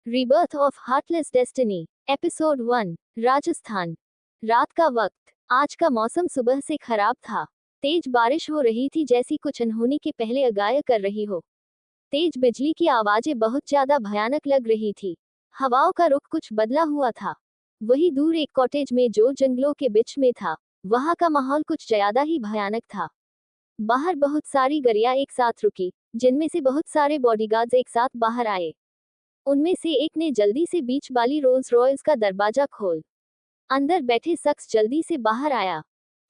Rebirth of heartless destiny, episode 1। Rajasthan. रात का वक्त। आज का मौसम सुबह से खराब था। तेज बारिश हो रही थी, जैसी कुछ अनहोनी के पहले अगाया कर रही हो। तेज बिजली की आवाजें बहुत ज्यादा भयानक लग रही थी। हवाओं का रुख कुछ बदला हुआ था। वही दूर एक कॉटेज में जो जंगलों के बीच में था, वहां का माहौल कुछ ज्यादा ही भयानक था। बाहर बहुत सारी गाड़ियां एक साथ रुकी, जिनमें से बहुत सारे बॉडीगार्ड्स एक साथ बाहर आए। उनमें से एक ने जल्दी से बीच वाली रोल्स रॉयल्स का दरवाजा खोल। अंदर बैठे शख्स जल्दी से बाहर आया।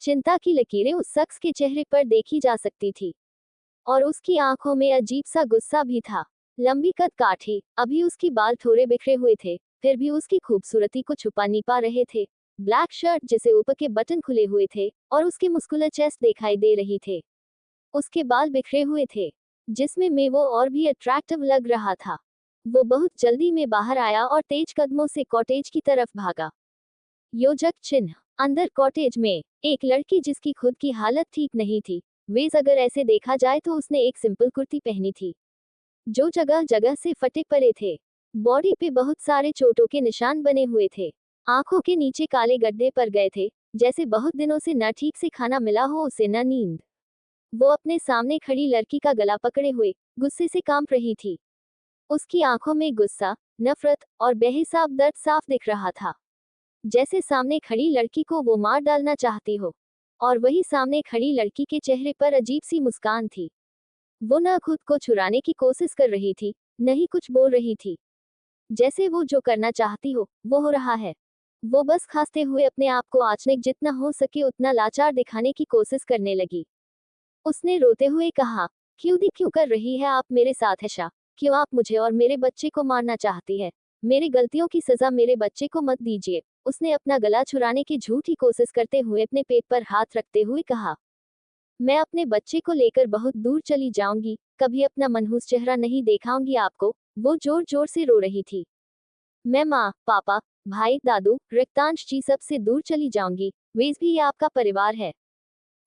चिंता की लकीरें उस शख्स के चेहरे पर देखी जा सकती थी, और उसकी आंखों में अजीब सा गुस्सा भी था। लंबी कद काठी, अभी उसकी बाल थोड़े बिखरे हुए थे, फिर भी उसकी खूबसूरती को छुपा नहीं पा रहे थे। ब्लैक शर्ट जिसे ऊपर के बटन खुले हुए थे, और उसके मुस्कुलर चेस्ट दिखाई दे रही थे। उसके बाल बिखरे हुए थे, जिसमें में वो और भी अट्रैक्टिव लग रहा था। वो बहुत जल्दी में बाहर आया और तेज कदमों से कॉटेज की तरफ भागा। योजक चिन्ह। अंदर कॉटेज में एक लड़की जिसकी खुद की हालत ठीक नहीं थी। वेज अगर ऐसे देखा जाए तो उसने एक सिंपल कुर्ती पहनी थी, जो जगह जगह से फटे पड़े थे। बॉडी पे बहुत सारे चोटों के निशान बने हुए थे। आंखों के नीचे काले गड्ढे पड़ गए थे, जैसे बहुत दिनों से न ठीक से खाना मिला हो उसे न नींद। वो अपने सामने खड़ी लड़की का गला पकड़े हुए गुस्से से कांप रही थी। उसकी आंखों में गुस्सा, नफरत और बेहिसाब दर्द साफ दिख रहा था, जैसे सामने खड़ी लड़की को वो मार डालना चाहती हो। और वही सामने खड़ी लड़की के चेहरे पर अजीब सी मुस्कान थी। वो न खुद को छुड़ाने की कोशिश कर रही थी, न ही कुछ बोल रही थी। जैसे वो जो करना चाहती हो वो हो रहा है। वो बस खांसते हुए अपने आप को आचनिक जितना हो सके उतना लाचार दिखाने की कोशिश करने लगी। उसने रोते हुए कहा, क्यों कर रही है आप मेरे साथ ऐसा? क्यों आप मुझे और मेरे बच्चे को मारना चाहती है? मेरी गलतियों की सजा मेरे बच्चे को मत दीजिए। उसने अपना गला छुड़ाने की झूठी कोशिश करते हुए अपने पेट पर हाथ रखते हुए कहा, मैं अपने बच्चे को लेकर बहुत दूर चली जाऊंगी, कभी अपना मनहूस चेहरा नहीं दिखाऊंगी आपको। वो जोर जोर से रो रही थी। मैं माँ, पापा, भाई, दादू, रक्तांश जी सबसे दूर चली जाऊंगी। वेज भी ये आपका परिवार है।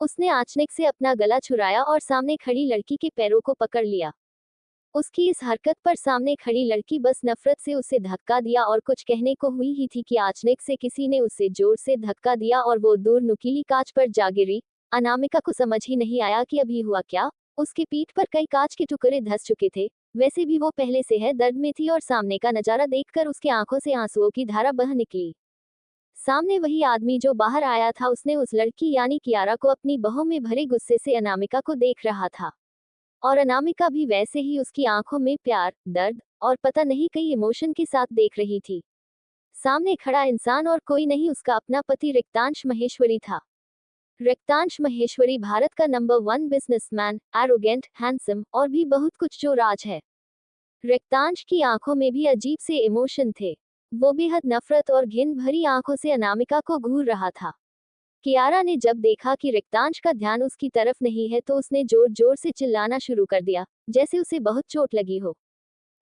उसने आंचनिक से अपना गला छुड़ाया और सामने खड़ी लड़की के पैरों को पकड़ लिया। उसकी इस हरकत पर सामने खड़ी लड़की बस नफरत से उसे धक्का दिया, और कुछ कहने को हुई ही थी कि आंचनिक से किसी ने उसे जोर से धक्का दिया और वो दूर नुकीली कांच पर जा गिरी। अनामिका को समझ ही नहीं आया कि अभी हुआ क्या। उसकी पीठ पर कई कांच के टुकड़े धंस चुके थे। वैसे भी वो पहले से है दर्द में थी, और सामने का नजारा देखकर उसके आंखों से आंसुओं की धारा बह निकली। सामने वही आदमी जो बाहर आया था, उसने उस लड़की यानी कियारा को अपनी बाहों में भरे गुस्से से अनामिका को देख रहा था। और अनामिका भी वैसे ही उसकी आंखों में प्यार, दर्द और पता नहीं कई इमोशन के साथ देख रही थी। सामने खड़ा इंसान और कोई नहीं, उसका अपना पति रक्तांश महेश्वरी था। रक्तांश महेश्वरी भारत का नंबर 1 बिजनेसमैन, एरोगेंट, हैंडसम और भी बहुत कुछ जो राज है। रक्तांश की आंखों में भी अजीब से इमोशन थे। वो बेहद नफरत और घिन भरी आंखों से अनामिका को घूर रहा था। कियारा ने जब देखा कि रक्तांश का ध्यान उसकी तरफ नहीं है, तो उसने जोर जोर से चिल्लाना शुरू कर दिया, जैसे उसे बहुत चोट लगी हो।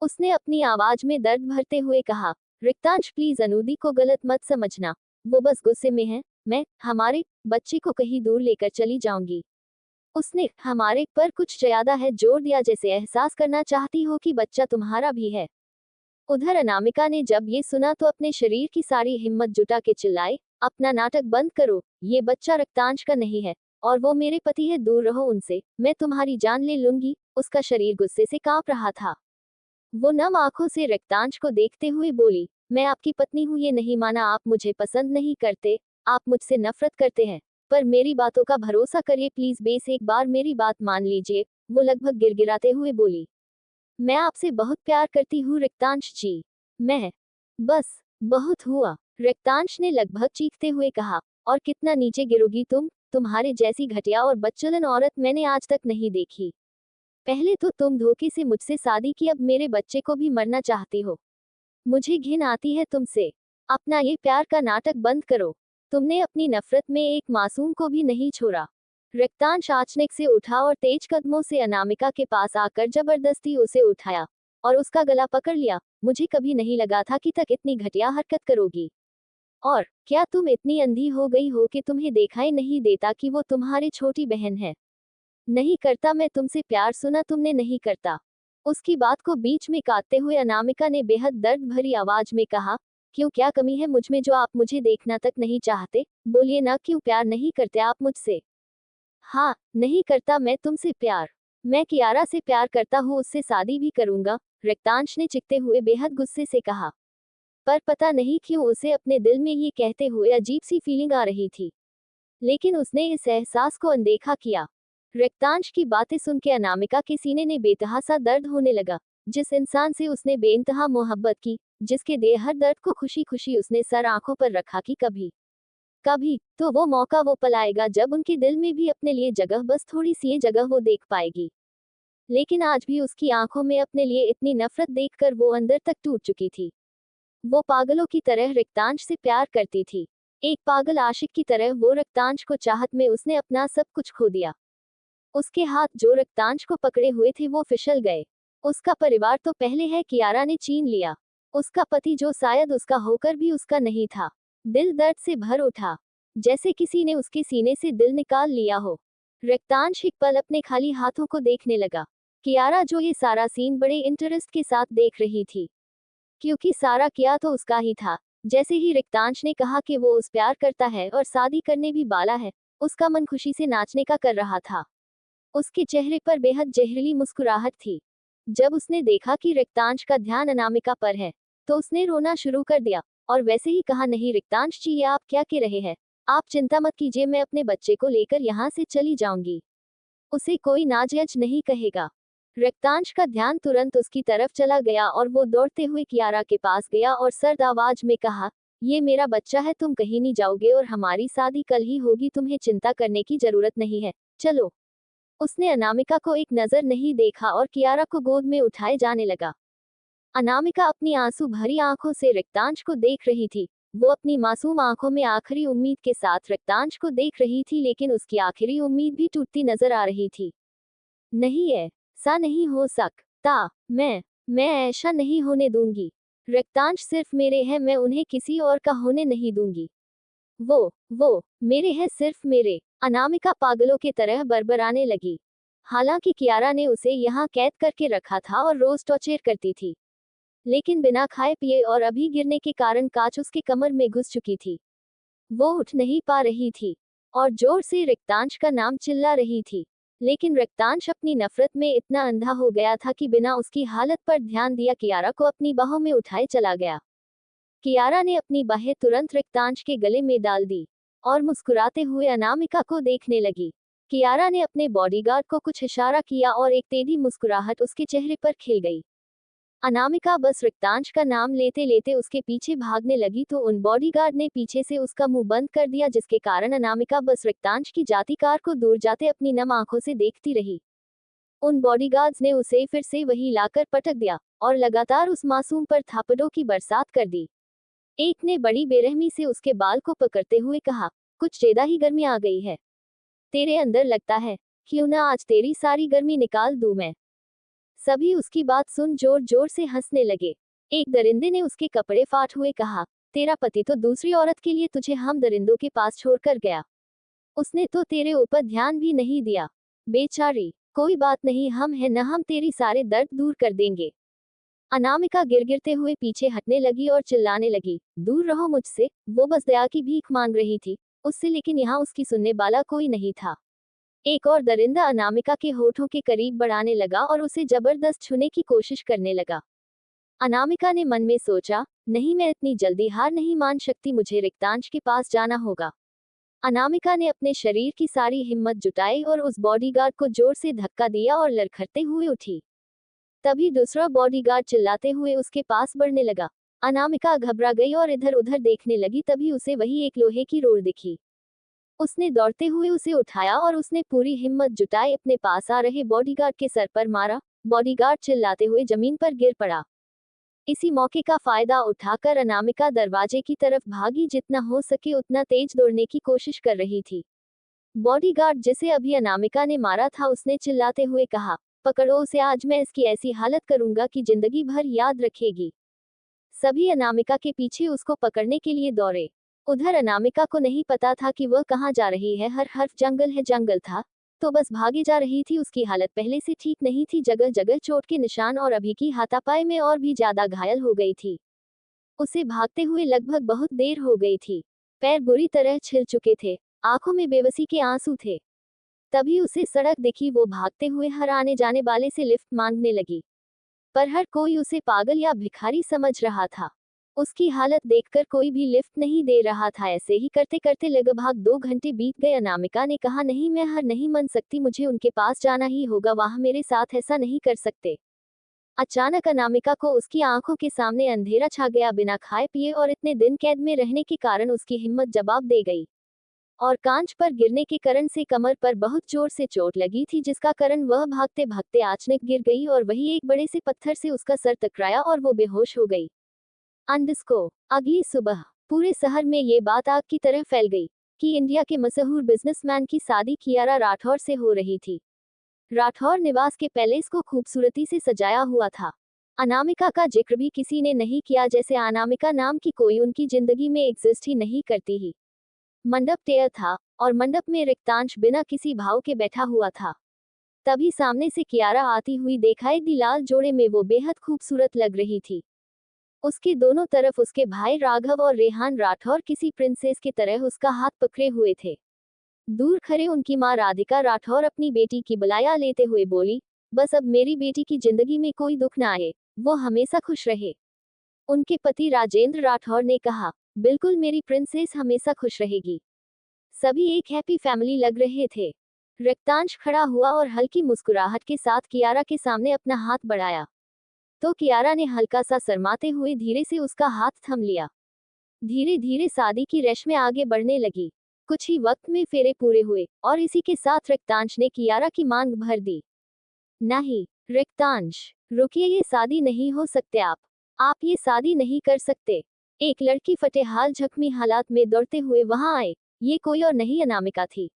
उसने अपनी आवाज में दर्द भरते हुए कहा, रक्तांश प्लीज, अनुदी को गलत मत समझना। वो बस गुस्से में है। मैं हमारे बच्चे को कहीं दूर लेकर चली जाऊंगी। उसने हमारे पर कुछ ज्यादा है जोर दिया, जैसे एहसास करना चाहती हो कि बच्चा तुम्हारा भी है। उधर अनामिका ने जब ये सुना तो अपने शरीर की सारी हिम्मत जुटा के चिल्लाई, अपना नाटक बंद करो। ये बच्चा रक्तांश का नहीं है, और वो मेरे पति है, दूर रहो उनसे, मैं तुम्हारी जान ले लूंगी। उसका शरीर गुस्से से कांप रहा था। वो नम आंखों से रक्तांश को देखते हुए बोली, मैं आपकी पत्नी हूँ, ये नहीं माना आप मुझे पसंद नहीं करते, आप मुझसे नफरत करते हैं, पर मेरी बातों का भरोसा करिए प्लीज, बेस एक बार मेरी बात मान लीजिए। वो लगभग गिड़गिड़ाते हुए बोली, मैं आपसे बहुत प्यार करती हूँ रक्तांश जी। मैं बस बहुत हुआ। रक्तांश ने लगभग चीखते हुए कहा, और कितना नीचे गिरोगी तुम? तुम्हारे जैसी घटिया और बदचलन औरत मैंने आज तक नहीं देखी। पहले तो तुम धोखे से मुझसे शादी की, अब मेरे बच्चे को भी मरना चाहती हो। मुझे घिन आती है तुमसे। अपना ये प्यार का नाटक बंद करो। तुमने अपनी नफरत में एक मासूम को भी नहीं छोड़ा। रक्तांश आचनिक से उठा और तेज कदमों से अनामिका के पास आकर जबरदस्ती उसे उठाया और उसका गला पकड़ लिया। मुझे कभी नहीं लगा था कि तक इतनी घटिया हरकत करोगी। और क्या तुम इतनी अंधी हो गई हो कि तुम्हें दिखाई नहीं देता कि वो तुम्हारी छोटी बहन है? नहीं करता मैं तुमसे प्यार, सुना तुमने, नहीं करता। उसकी बात को बीच में काटते हुए अनामिका ने बेहद दर्द भरी आवाज में कहा, क्यों, क्या कमी है मुझ में जो आप मुझे देखना तक नहीं चाहते? बोलिए ना, क्यों प्यार नहीं करते आप मुझसे? हाँ, नहीं करता मैं तुमसे प्यार। मैं कियारा से प्यार करता हूँ, उससे शादी भी करूंगा, रक्तांश ने चिखते हुए बेहद गुस्से से कहा। पर पता नहीं क्यों उसे अपने दिल में ये कहते हुए अजीब सी फीलिंग आ रही थी। लेकिन उसने इस एहसास को अनदेखा किया। रक्तांश की बातें सुन के अनामिका के सीने में बेतहासा दर्द होने लगा। जिस इंसान से उसने बेइंतहा मोहब्बत की, जिसके दे हर दर्द को खुशी खुशी उसने सर आंखों पर रखा कि कभी कभी तो वो मौका, वो पल आएगा जब उनके दिल में भी अपने लिए जगह, बस थोड़ी सी ये जगह वो देख पाएगी। लेकिन आज भी उसकी आंखों में अपने लिए इतनी नफरत देखकर वो अंदर तक टूट चुकी थी। वो पागलों की तरह रक्तांश से प्यार करती थी। एक पागल आशिक की तरह वो रक्तांश को चाहत में उसने अपना सब कुछ खो दिया। उसके हाथ जो रक्तांश को पकड़े हुए थे वो फिसल गए। उसका परिवार तो पहले है कियारा ने छीन लिया। उसका पति जो शायद उसका होकर भी उसका नहीं था। दिल दर्द से भर उठा, जैसे किसी ने उसके सीने से दिल निकाल लिया हो। रक्तांश एक पल अपने खाली हाथों को देखने लगा। कियारा जो ये सारा सीन बड़े इंटरेस्ट के साथ देख रही थी, क्योंकि सारा किया तो उसका ही था। जैसे ही रक्तांश ने कहा कि वो उस प्यार करता है और शादी करने भी वाला है, उसका मन खुशी से नाचने का कर रहा था। उसके चेहरे पर बेहद जहरीली मुस्कुराहट थी। जब उसने देखा कि रक्तांश का ध्यान अनामिका पर है, तो उसने रोना शुरू कर दिया और वैसे ही कहा, नहीं रक्तांश जी, ये आप क्या कह रहे हैं? आप चिंता मत कीजिए, मैं अपने बच्चे को लेकर यहाँ से चली जाऊंगी। उसे कोई नाजायज नहीं कहेगा। रक्तांश का ध्यान तुरंत उसकी तरफ चला गया और वो दौड़ते हुए कियारा के पास गया और सर्द आवाज में कहा, ये मेरा बच्चा है, तुम कहीं नहीं जाओगे और हमारी शादी कल ही होगी, तुम्हें चिंता करने की जरूरत नहीं है, चलो। उसने अनामिका को एक नजर नहीं देखा और कियारा को गोद में उठाए जाने लगा। अनामिका अपनी आंसू भरी आंखों से रक्तांश को देख रही थी। वो अपनी मासूम आंखों में आखिरी उम्मीद के साथ रक्तांश को देख रही थी, लेकिन उसकी आखिरी उम्मीद भी टूटती नजर आ रही थी। नहीं, ऐसा नहीं हो सकता। मैं ऐसा नहीं होने दूंगी। रक्तांश सिर्फ मेरे हैं, मैं उन्हें किसी और का होने नहीं दूंगी। वो मेरे हैं, सिर्फ मेरे। अनामिका पागलों की तरह बरबराने लगी। हालांकि कियारा ने उसे यहाँ कैद करके रखा था और रोज टॉर्चर करती थी, लेकिन बिना खाए पिए और अभी गिरने के कारण कांच उसके कमर में घुस चुकी थी। वो उठ नहीं पा रही थी और जोर से रक्तांश का नाम चिल्ला रही थी। लेकिन रक्तांश अपनी नफरत में इतना अंधा हो गया था कि बिना उसकी हालत पर ध्यान दिया कियारा को अपनी बाहों में उठाए चला गया। कियारा ने अपनी बाहें तुरंत रक्तांश के गले में डाल दी और मुस्कुराते हुए अनामिका को देखने लगी। कियारा ने अपने बॉडीगार्ड को कुछ इशारा किया और एक टेढ़ी मुस्कुराहट उसके चेहरे पर खिल गई। अनामिका बस रक्तांश का नाम लेते लेते उसके पीछे भागने लगी तो उन बॉडीगार्ड ने पीछे से उसका मुंह बंद कर दिया, जिसके कारण अनामिका बस रक्तांश की जाती कार को दूर जाते अपनी नम आंखों से देखती रही। उन बॉडीगार्ड्स ने उसे फिर से वही लाकर पटक दिया और लगातार उस मासूम पर थापड़ों की बरसात कर दी। एक ने बड़ी बेरहमी से उसके बाल को पकड़ते हुए कहा, कुछ ज्यादा ही गर्मी आ गई है तेरे अंदर लगता है, क्यों ना आज तेरी सारी गर्मी निकाल दूं मैं। सभी उसकी बात सुन जोर जोर से हंसने लगे। एक दरिंदे ने उसके कपड़े फाड़ हुए कहा, तेरा पति तो दूसरी औरत के लिए तुझे हम दरिंदों के पास छोड़कर गया। उसने तो तेरे ऊपर ध्यान भी नहीं दिया। बेचारी, कोई बात नहीं, हम हैं न, हम तेरी सारे दर्द दूर कर देंगे। अनामिका गिरगिरते हुए पीछे हटने लगी और चिल्लाने लगी, दूर रहो मुझसे। वो बस दया की भीख मांग रही थी उससे, लेकिन यहाँ उसकी सुनने वाला कोई नहीं था। एक और दरिंदा अनामिका के होठों के करीब बढ़ाने लगा और उसे जबरदस्त छूने की कोशिश करने लगा। अनामिका ने मन में सोचा, नहीं, मैं इतनी जल्दी हार नहीं मान सकती, मुझे रक्तांश के पास जाना होगा। अनामिका ने अपने शरीर की सारी हिम्मत जुटाई और उस बॉडीगार्ड को जोर से धक्का दिया और लड़खड़ते हुए उठी। तभी दूसरा बॉडीगार्ड चिल्लाते हुए उसके पास बढ़ने लगा। अनामिका घबरा गई और इधर उधर देखने लगी, तभी उसे वही एक लोहे की रोड दिखी। उसने दौड़ते हुए उसे उठाया और उसने पूरी हिम्मत जुटाई अपने पास आ रहे बॉडीगार्ड के सर पर मारा। बॉडीगार्ड चिल्लाते हुए जमीन पर गिर पड़ा। इसी मौके का फायदा उठाकर अनामिका दरवाजे की तरफ भागी, जितना हो सके उतना तेज दौड़ने की कोशिश कर रही थी। बॉडीगार्ड जिसे अभी अनामिका ने मारा था, उसने चिल्लाते हुए कहा, पकड़ो उसे, आज मैं इसकी ऐसी हालत करूंगा कि जिंदगी भर याद रखेगी। सभी अनामिका के पीछे उसको पकड़ने के लिए दौड़े। उधर अनामिका को नहीं पता था कि वह कहाँ जा रही है। हर हर्फ जंगल है, जंगल था। तो बस भागे जा रही थी। उसकी हालत पहले से ठीक नहीं थी, जगह जगह चोट के निशान और अभी की हाथापाई में और भी ज्यादा घायल हो गई थी। उसे भागते हुए लगभग बहुत देर हो गई थी। पैर बुरी तरह छिल चुके थे, आंखों में बेबसी के आंसू थे। तभी उसे सड़क दिखी। वो भागते हुए हर आने जाने वाले से लिफ्ट मांगने लगी, पर हर कोई उसे पागल या भिखारी समझ रहा था। उसकी हालत देखकर कोई भी लिफ्ट नहीं दे रहा था। ऐसे ही करते करते लगभग 2 घंटे बीत गए। अनामिका ने कहा, नहीं, मैं हार नहीं मान सकती, मुझे उनके पास जाना ही होगा, वहां मेरे साथ ऐसा नहीं कर सकते। अचानक अनामिका को उसकी आंखों के सामने अंधेरा छा गया। बिना खाए पिए और इतने दिन कैद में रहने के कारण उसकी हिम्मत जवाब दे गई, और कांच पर गिरने के कारण से कमर पर बहुत जोर से चोट लगी थी, जिसका कारण वह भागते भागते अचानक गिर गई और वही एक बड़े से पत्थर से उसका सर टकराया और वो बेहोश हो गई। अगली सुबह पूरे शहर में ये बात आग की तरह फैल गई कि इंडिया के मशहूर बिजनेसमैन की शादी कियारा राठौर से हो रही थी। राठौर निवास के पैलेस को खूबसूरती से सजाया हुआ था। अनामिका का जिक्र भी किसी ने नहीं किया, जैसे अनामिका नाम की कोई उनकी जिंदगी में एग्जिस्ट ही नहीं करती ही। मंडप तैयार था और मंडप में रिक्तांश बिना किसी भाव के बैठा हुआ था। तभी सामने से कियारा आती हुई दिखाई दी। लाल जोड़े में वो बेहद खूबसूरत लग रही थी। उसके दोनों तरफ उसके भाई राघव और रेहान राठौर किसी प्रिंसेस की तरह उसका हाथ पकड़े हुए थे। दूर खड़े उनकी मां राधिका राठौर अपनी बेटी की बलाया लेते हुए बोली, बस अब मेरी बेटी की जिंदगी में कोई दुख ना आए, वो हमेशा खुश रहे। उनके पति राजेंद्र राठौर ने कहा, बिल्कुल, मेरी प्रिंसेस हमेशा खुश रहेगी। सभी एक हैप्पी फैमिली लग रहे थे। रिक्तांश खड़ा हुआ और हल्की मुस्कुराहट के साथ कियारा के सामने अपना हाथ बढ़ाया, तो कियारा ने हल्का सा शर्माते हुए धीरे से उसका हाथ थम लिया। धीरे धीरे शादी की रेशमें आगे बढ़ने लगी। कुछ ही वक्त में फेरे पूरे हुए और इसी के साथ रिक्तांश ने कियारा की मांग भर दी। नहीं रिक्तांश, रुकिए, ये शादी नहीं हो सकते। आप ये शादी नहीं कर सकते। एक लड़की फटे हाल जख्मी हालात में दौड़ते हुए वहां आए। ये कोई और नहीं, अनामिका थी।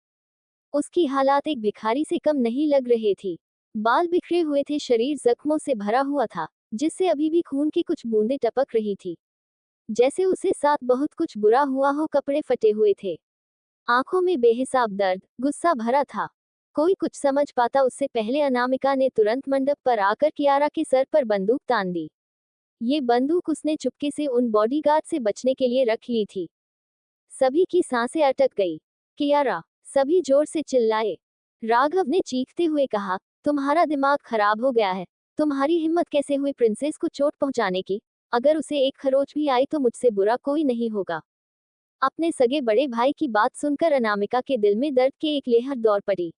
उसकी हालात एक भिखारी से कम नहीं लग रहे थी। बाल बिखरे हुए थे, शरीर जख्मों से भरा हुआ था, जिससे अभी भी खून की कुछ बूंदें टपक रही थी, जैसे उसे साथ बहुत कुछ बुरा हुआ हो। कपड़े फटे हुए थे, आंखों में बेहिसाब दर्द, गुस्सा भरा था। कोई कुछ समझ पाता उससे पहले अनामिका ने तुरंत मंडप पर आकर कियारा के सर पर बंदूक तान दी। ये बंदूक उसने चुपके से उन बॉडीगार्ड से बचने के लिए रख ली थी। सभी की सांसें अटक गई। कियारा, सभी जोर से चिल्लाए। राघव ने चीखते हुए कहा, तुम्हारा दिमाग खराब हो गया है। तुम्हारी हिम्मत कैसे हुई प्रिंसेस को चोट पहुंचाने की? अगर उसे एक खरोच भी आई तो मुझसे बुरा कोई नहीं होगा। अपने सगे बड़े भाई की बात सुनकर अनामिका के दिल में दर्द की एक लहर दौड़ पड़ी।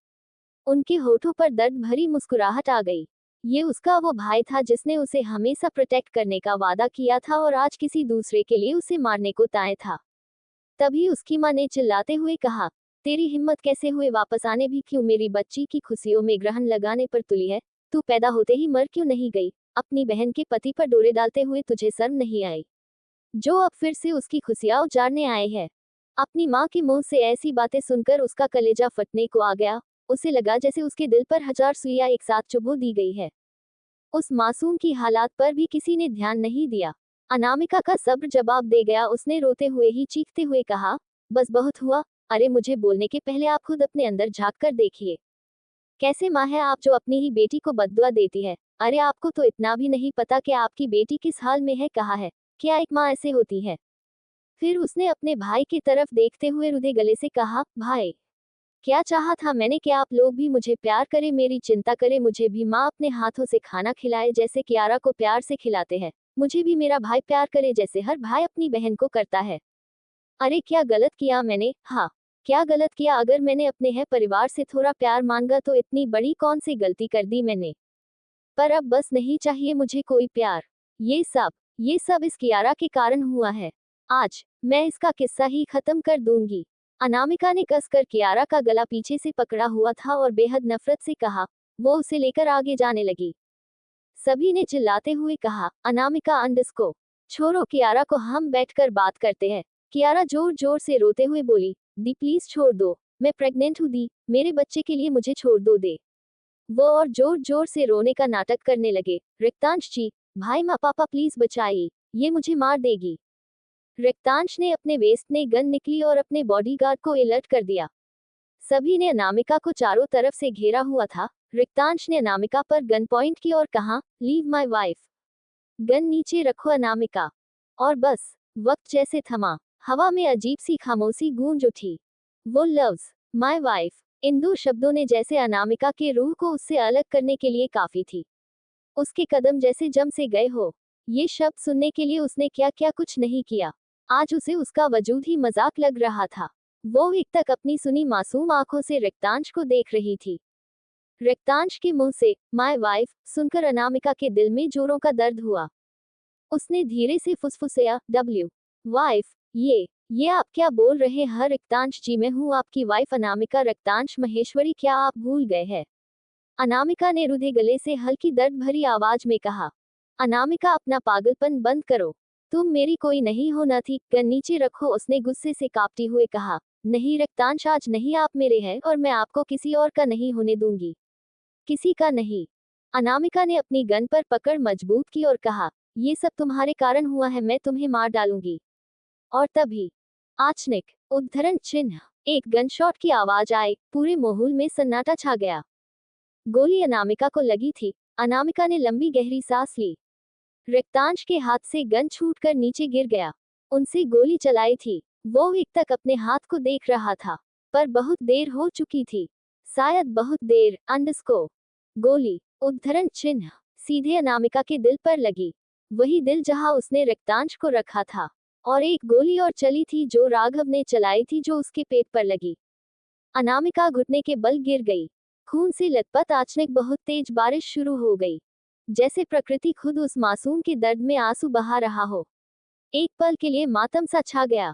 उनके होठों पर दर्द भरी मुस्कुराहट आ गई। ये उसका वो भाई था जिसने उसे हमेशा प्रोटेक्ट करने का वादा किया था और आज किसी दूसरे के लिए उसे मारने को तैयार था। तभी उसकी मां ने चिल्लाते हुए कहा, तेरी हिम्मत कैसे हुए वापस आने भी? क्यों मेरी बच्ची की खुशियों में ग्रहण लगाने पर तुली है? तू पैदा होते ही मर क्यों नहीं गई? अपनी बहन के पति पर डोरे डालते हुए तुझे शर्म नहीं आई, जो अब फिर से उसकी खुशियां उजाड़ने आए हैं? अपनी माँ के मुंह से ऐसी बातें सुनकर उसका कलेजा फटने को आ गया। उसे लगा जैसे उसके दिल पर 1000 सुइयां एक साथ चुभो दी गई है। उस मासूम की हालात पर भी किसी ने ध्यान नहीं दिया। अनामिका का सब्र जवाब दे गया। उसने रोते हुए ही चीखते हुए कहा, बस बहुत हुआ। अरे, मुझे बोलने के पहले आप खुद अपने अंदर झांक कर देखिए। कैसे माँ है आप जो अपनी ही बेटी को बद्दुआ देती है? अरे, आपको तो इतना भी नहीं पता कि आपकी बेटी किस हाल में है। कहा है क्या एक माँ ऐसे होती है? फिर उसने अपने भाई की तरफ देखते हुए रुधे गले से कहा, भाई, क्या चाहा था मैंने कि आप लोग भी मुझे प्यार करें, मेरी चिंता करें, मुझे भी माँ अपने हाथों से खाना खिलाए जैसे कियारा को प्यार से खिलाते हैं। मुझे भी मेरा भाई प्यार करे जैसे हर भाई अपनी बहन को करता है। अरे, क्या गलत किया मैंने? हाँ, क्या गलत किया? अगर मैंने अपने है परिवार से थोड़ा प्यार मांगा तो इतनी बड़ी कौन सी गलती कर दी मैंने? पर अब बस नहीं चाहिए मुझे कोई प्यार। ये सब इस कियारा के कारण हुआ है। आज मैं इसका किस्सा ही खत्म कर दूंगी। अनामिका ने कसकर कियारा का गला पीछे से पकड़ा हुआ था और बेहद नफरत से कहा। वो उसे लेकर आगे जाने लगी। सभी ने चिल्लाते हुए कहा, अनामिका अंडस्को, छोड़ो कियारा को, हम बैठकर बात करते हैं। कियारा जोर जोर से रोते हुए बोली, दी प्लीज छोड़ दो, मैं प्रेग्नेंट हूँ दी, मेरे बच्चे के लिए मुझे छोड़ दो दे। वो और जोर जोर से रोने का नाटक करने लगे। रिक्तांश जी, भाई माँ पापा प्लीज बचाइए, ये मुझे मार देगी। रिक्तांश ने अपने वेस्ट में गन निकली और अपने बॉडीगार्ड को अलर्ट कर दिया। सभी ने अनामिका को चारों तरफ से घेरा हुआ था। रिक्तांश ने अनामिका पर गन पॉइंट की और कहा, लीव माई वाइफ। गन नीचे रखो अनामिका। और बस, वक्त जैसे थमा। हवा में अजीब सी खामोशी गूंज उठी। वो लव्स माई वाइफ, इन दो शब्दों ने जैसे अनामिका के रूह को उससे अलग करने के लिए काफी थी। उसके कदम जैसे जम से गए हो। ये शब्द सुनने के लिए उसने क्या क्या कुछ नहीं किया। आज उसे उसका वजूद ही मजाक लग रहा था। वो एक तक अपनी सुनी मासूम आंखों से रिक्तांश को देख रही थी। रिक्तांश के मुंह से माय वाइफ सुनकर अनामिका के दिल में जोरों का दर्द हुआ। उसने धीरे से फुसफुसाया, डब्ल्यू वाइफ, ये आप क्या बोल रहे हैं? रिक्तांश जी, मैं हूँ आपकी वाइफ अनामिका। रिक्तांश महेश्वरी, क्या आप भूल गए हैं? अनामिका ने रुधे गले से हल्की दर्द भरी आवाज में कहा। अनामिका, अपना पागलपन बंद करो। तुम मेरी कोई नहीं हो न थी। गन नीचे रखो, उसने गुस्से से कांपते हुए कहा। नहीं रिक्तांश, आज नहीं, आप मेरे हैं और मैं आपको किसी और का नहीं होने दूंगी। किसी का नहीं। अनामिका ने अपनी गन पर पकड़ मजबूत की और कहा, ये सब तुम्हारे कारण हुआ है, मैं तुम्हें मार डालूंगी। और तभी आचनिक उद्धरण चिन्ह एक गनशॉट की आवाज आई। पूरे माहौल में सन्नाटा छा गया। गोली अनामिका को लगी थी। अनामिका ने लंबी गहरी सांस ली। रिक्तांश के हाथ से गन छूटकर नीचे गिर गया। उनसे गोली चलाई थी। वो एक तक अपने हाथ को देख रहा था, पर बहुत देर हो चुकी थी। शायद बहुत देर। अंडरस्कोर गोली उद्धरण चिन्ह सीधे अनामिका के दिल पर लगी। वही दिल जहां उसने रिक्तांश को रखा था। और एक गोली और चली थी जो राघव ने चलाई थी, जो उसके पेट पर लगी। अनामिका घुटने के बल गिर गई। खून से लथपथ आचनिक बहुत तेज बारिश शुरू हो गई, जैसे प्रकृति खुद उस मासूम के दर्द में आंसू बहा रहा हो। एक पल के लिए मातम सा छा गया।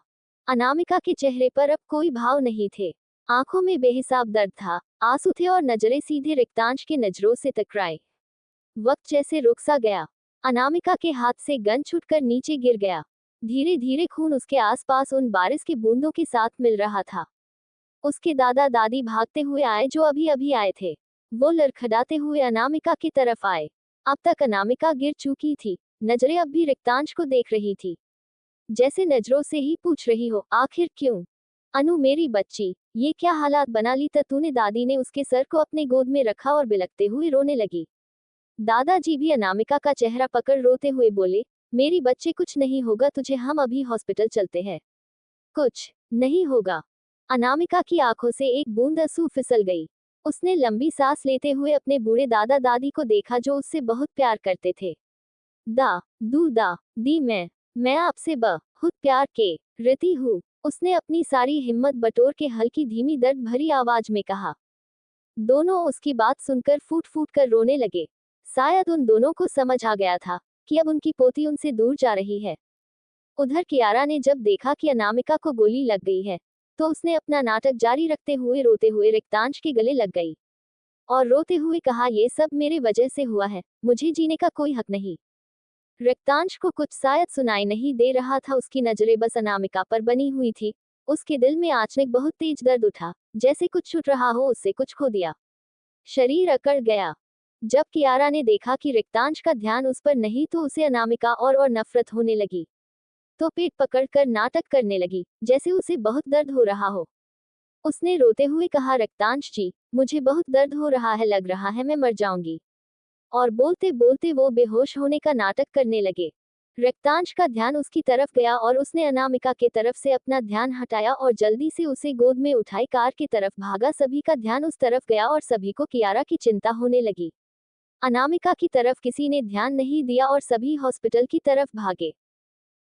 अनामिका के चेहरे पर अब कोई भाव नहीं थे। आंखों में बेहिसाब दर्द था, आंसू थे और नजरें सीधे रिक्तांश के नजरों से टकराई। वक्त जैसे रुक सा गया। अनामिका के हाथ से गन छूटकर नीचे गिर गया। धीरे धीरे खून उसके आसपास उन बारिश की बूंदों के साथ मिल रहा था। उसके दादा दादी भागते हुए आए, जो अभी अभी आए थे। वो लड़खड़ाते हुए अनामिका की तरफ आए। अब तक अनामिका गिर चुकी थी, नजरें अब भी रिक्तांश को देख रही थी, जैसे नजरों से ही पूछ रही हो, आखिर क्यों? अनु मेरी बच्ची, ये क्या हालात बना ली तूने? दादी ने उसके सर को अपने गोद में रखा और बिलखते हुए रोने लगी। दादाजी भी अनामिका का चेहरा पकड़ रोते हुए बोले, मेरी बच्चे, कुछ नहीं होगा तुझे, हम अभी हॉस्पिटल चलते हैं। कुछ नहीं होगा। अनामिका की आंखों से एक बूंद आंसू फिसल गई। उसने लंबी सांस लेते हुए अपने बूढ़े दादा दादी को देखा, जो उससे बहुत प्यार करते थे। दी मैं आपसे बहुत प्यार के रती हूँ, उसने अपनी सारी हिम्मत बटोर के हल्की धीमी दर्द भरी आवाज में कहा। दोनों उसकी बात सुनकर फूट फूट कर रोने लगे। शायद उन दोनों को समझ आ गया था कि अब उनकी पोती उनसे दूर जा रही है। उधर कियारा ने जब देखा कि अनामिका को गोली लग गई है, तो उसने अपना नाटक जारी रखते हुए रोते हुए रिक्तांश के गले लग गई और रोते हुए कहा, ये सब मेरे वजह से हुआ है, मुझे जीने का कोई हक नहीं। रिक्तांश को कुछ शायद सुनाई नहीं दे रहा था। उसकी नजरें बस अनामिका पर बनी हुई थी। उसके दिल में आचनिक बहुत तेज दर्द उठा, जैसे कुछ छूट रहा हो, उससे कुछ खो दिया। शरीर अकड़ गया। जब कियारा ने देखा कि रिक्तांश का ध्यान उस पर नहीं, तो उसे अनामिका और नफरत होने लगी। तो पेट पकड़कर नाटक करने लगी, जैसे उसे बहुत दर्द हो रहा हो। उसने रोते हुए कहा, रिक्तांश जी, मुझे बहुत दर्द हो रहा है, लग रहा है मैं मर जाऊंगी। और बोलते बोलते वो बेहोश होने का नाटक करने लगे। रिक्तांश का ध्यान उसकी तरफ गया और उसने अनामिका के तरफ से अपना ध्यान हटाया और जल्दी से उसे गोद में उठाई कार की तरफ भागा। सभी का ध्यान उस तरफ गया और सभी को कियारा की चिंता होने लगी। अनामिका की तरफ किसी ने ध्यान नहीं दिया और सभी हॉस्पिटल की तरफ भागे।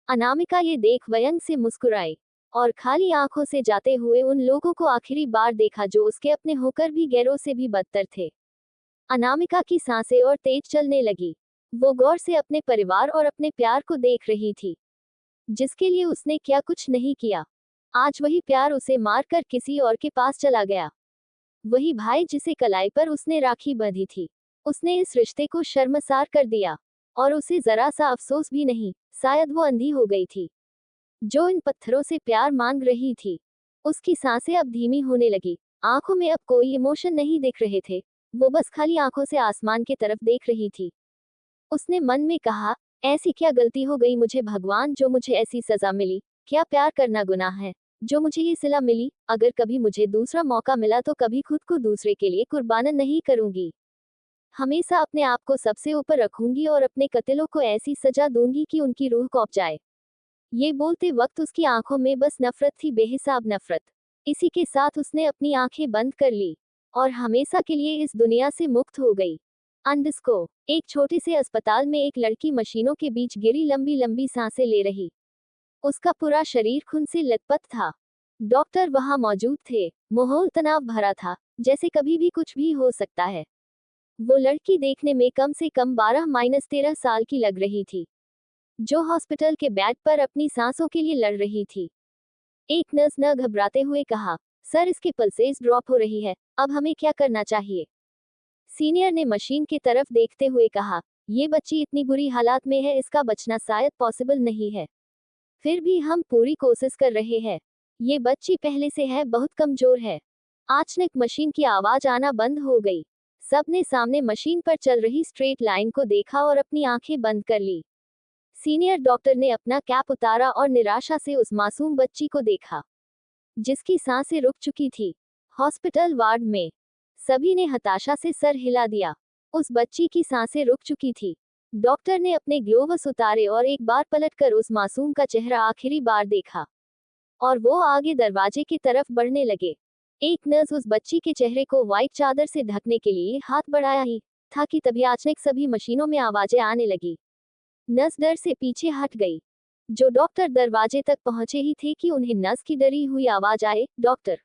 अनामिका ये देख व्यंग से मुस्कुराई और खाली आंखों से जाते हुए उन लोगों को आखिरी बार देखा, जो उसके अपने होकर भी गैरों से भी बदतर थे। अनामिका की सांसें और तेज चलने लगी। वो गौर से अपने परिवार और अपने प्यार को देख रही थी, जिसके लिए उसने क्या कुछ नहीं किया। आज वही प्यार उसे मारकर किसी और के पास चला गया। वही भाई जिसे कलाई पर उसने राखी बांधी थी, उसने इस रिश्ते को शर्मसार कर दिया। और उसे जरा सा अफसोस भी नहीं, शायद वो अंधी हो गई थी, जो इन पत्थरों से प्यार मांग रही थी। उसकी सांसें अब धीमी होने लगी। आंखों में अब कोई इमोशन नहीं दिख रहे थे। वो बस खाली आंखों से आसमान की तरफ देख रही थी। उसने मन में कहा, ऐसी क्या गलती हो गई मुझे भगवान, जो मुझे ऐसी सजा मिली? क्या प्यार करना गुनाह है? जो मुझे ये सिला मिली, अगर कभी मुझे दूसरा मौका मिला तो कभी खुद को दूसरे के लिए कुर्बान नहीं करूंगी। हमेशा अपने आप को सबसे ऊपर रखूंगी और अपने कत्लों को ऐसी सजा दूंगी कि उनकी रूह कौंप जाए। ये बोलते वक्त उसकी आंखों में बस नफरत थी, बेहिसाब नफरत। इसी के साथ उसने अपनी आंखें बंद कर ली और हमेशा के लिए इस दुनिया से मुक्त हो गई। अंडस्को एक छोटे से अस्पताल में एक लड़की मशीनों के बीच गिरी लंबी लंबी सांसें ले रही। उसका पूरा शरीर खून से लथपथ था। डॉक्टर वहां मौजूद थे। माहौल तनाव भरा था, जैसे कभी भी कुछ भी हो सकता है। वो लड़की देखने में कम से कम 12-13 साल की लग रही थी, जो हॉस्पिटल के बेड पर अपनी सांसों के लिए लड़ रही थी। एक नर्स न घबराते हुए कहा, सर इसके पल्सेस ड्रॉप हो रही है, अब हमें क्या करना चाहिए? सीनियर ने मशीन की तरफ देखते हुए कहा, ये बच्ची इतनी बुरी हालात में है, इसका बचना शायद पॉसिबल नहीं है। फिर भी हम पूरी कोशिश कर रहे हैं। ये बच्ची पहले से है बहुत कमजोर है। अचानक मशीन की आवाज आना बंद हो गई। सबने सामने मशीन पर चल रही स्ट्रेट लाइन को देखा और अपनी आंखें बंद कर ली। सीनियर डॉक्टर ने अपना कैप उतारा और निराशा से उस मासूम बच्ची को देखा, जिसकी सांसें रुक चुकी थी। हॉस्पिटल वार्ड में सभी ने हताशा से सर हिला दिया। उस बच्ची की सांसें रुक चुकी थी। डॉक्टर ने अपने ग्लोव्स उतारे और एक बार पलटकर उस मासूम का चेहरा आखिरी बार देखा, और वो आगे दरवाजे की तरफ बढ़ने लगे। एक नर्स उस बच्ची के चेहरे को व्हाइट चादर से ढकने के लिए हाथ बढ़ाया ही था कि तभी अचानक सभी मशीनों में आवाजें आने लगी। नर्स डर से पीछे हट गई। जो डॉक्टर दरवाजे तक पहुंचे ही थे कि उन्हें नर्स की डरी हुई आवाज आए, डॉक्टर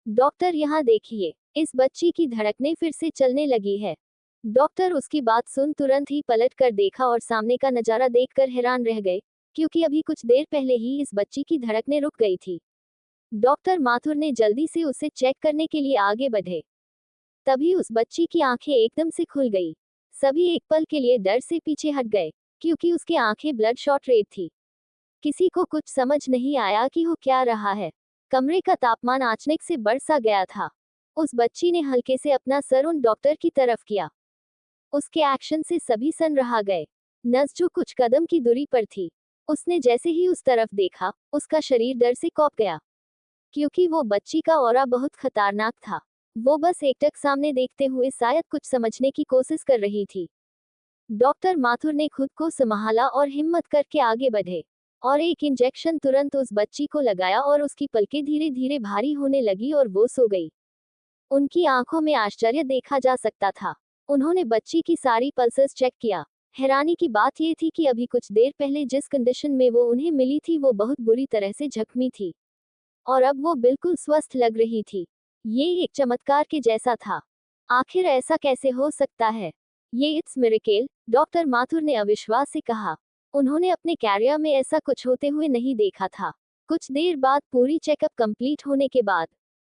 डॉक्टर यहाँ देखिए, इस बच्ची की धड़कनें फिर से चलने लगी है। डॉक्टर उसकी बात सुन तुरंत ही पलट कर देखा और सामने का नजारा देखकर हैरान रह गए, क्योंकि अभी कुछ देर पहले ही इस बच्ची की धड़कनें रुक गई थी। डॉक्टर माथुर ने जल्दी से उसे चेक करने के लिए आगे बढ़े। तभी उस बच्ची की आंखें एकदम से खुल गई। सभी एक पल के लिए डर से पीछे हट गए, क्योंकि उसकी आंखें ब्लड शॉट रेड थी। किसी को कुछ समझ नहीं आया कि हो क्या रहा है। कमरे का तापमान अचानक से बढ़ सा गया था। उस बच्ची ने हल्के से अपना सर उन डॉक्टर की तरफ किया। उसके एक्शन से सभी सन रहा गए। नर्स जो कुछ कदम की दूरी पर थी, उसने जैसे ही उस तरफ देखा, उसका शरीर डर से कौंप गया, क्योंकि वो बच्ची का ऑरा बहुत खतरनाक था। वो बस एकटक सामने देखते हुए शायद कुछ समझने की कोशिश कर रही थी। डॉक्टर माथुर ने खुद को संभाला और हिम्मत करके आगे बढ़े, और एक इंजेक्शन तुरंत उस बच्ची को लगाया और उसकी पलकें धीरे धीरे भारी होने लगी और वो सो गई। उनकी आंखों में आश्चर्य देखा जा सकता था। उन्होंने बच्ची की सारी पल्सेस चेक किया। हैरानी की बात यह थी कि अभी कुछ देर पहले जिस कंडीशन में वो उन्हें मिली थी, वो बहुत बुरी तरह से जख्मी थी, और अब वो बिल्कुल स्वस्थ लग रही थी। ये एक चमत्कार के जैसा था। आखिर ऐसा कैसे हो सकता है? ये इट्स मिरेकल, डॉक्टर माथुर ने अविश्वास से कहा। उन्होंने अपने कैरियर में ऐसा कुछ होते हुए नहीं देखा था। कुछ देर बाद पूरी चेकअप कंप्लीट होने के बाद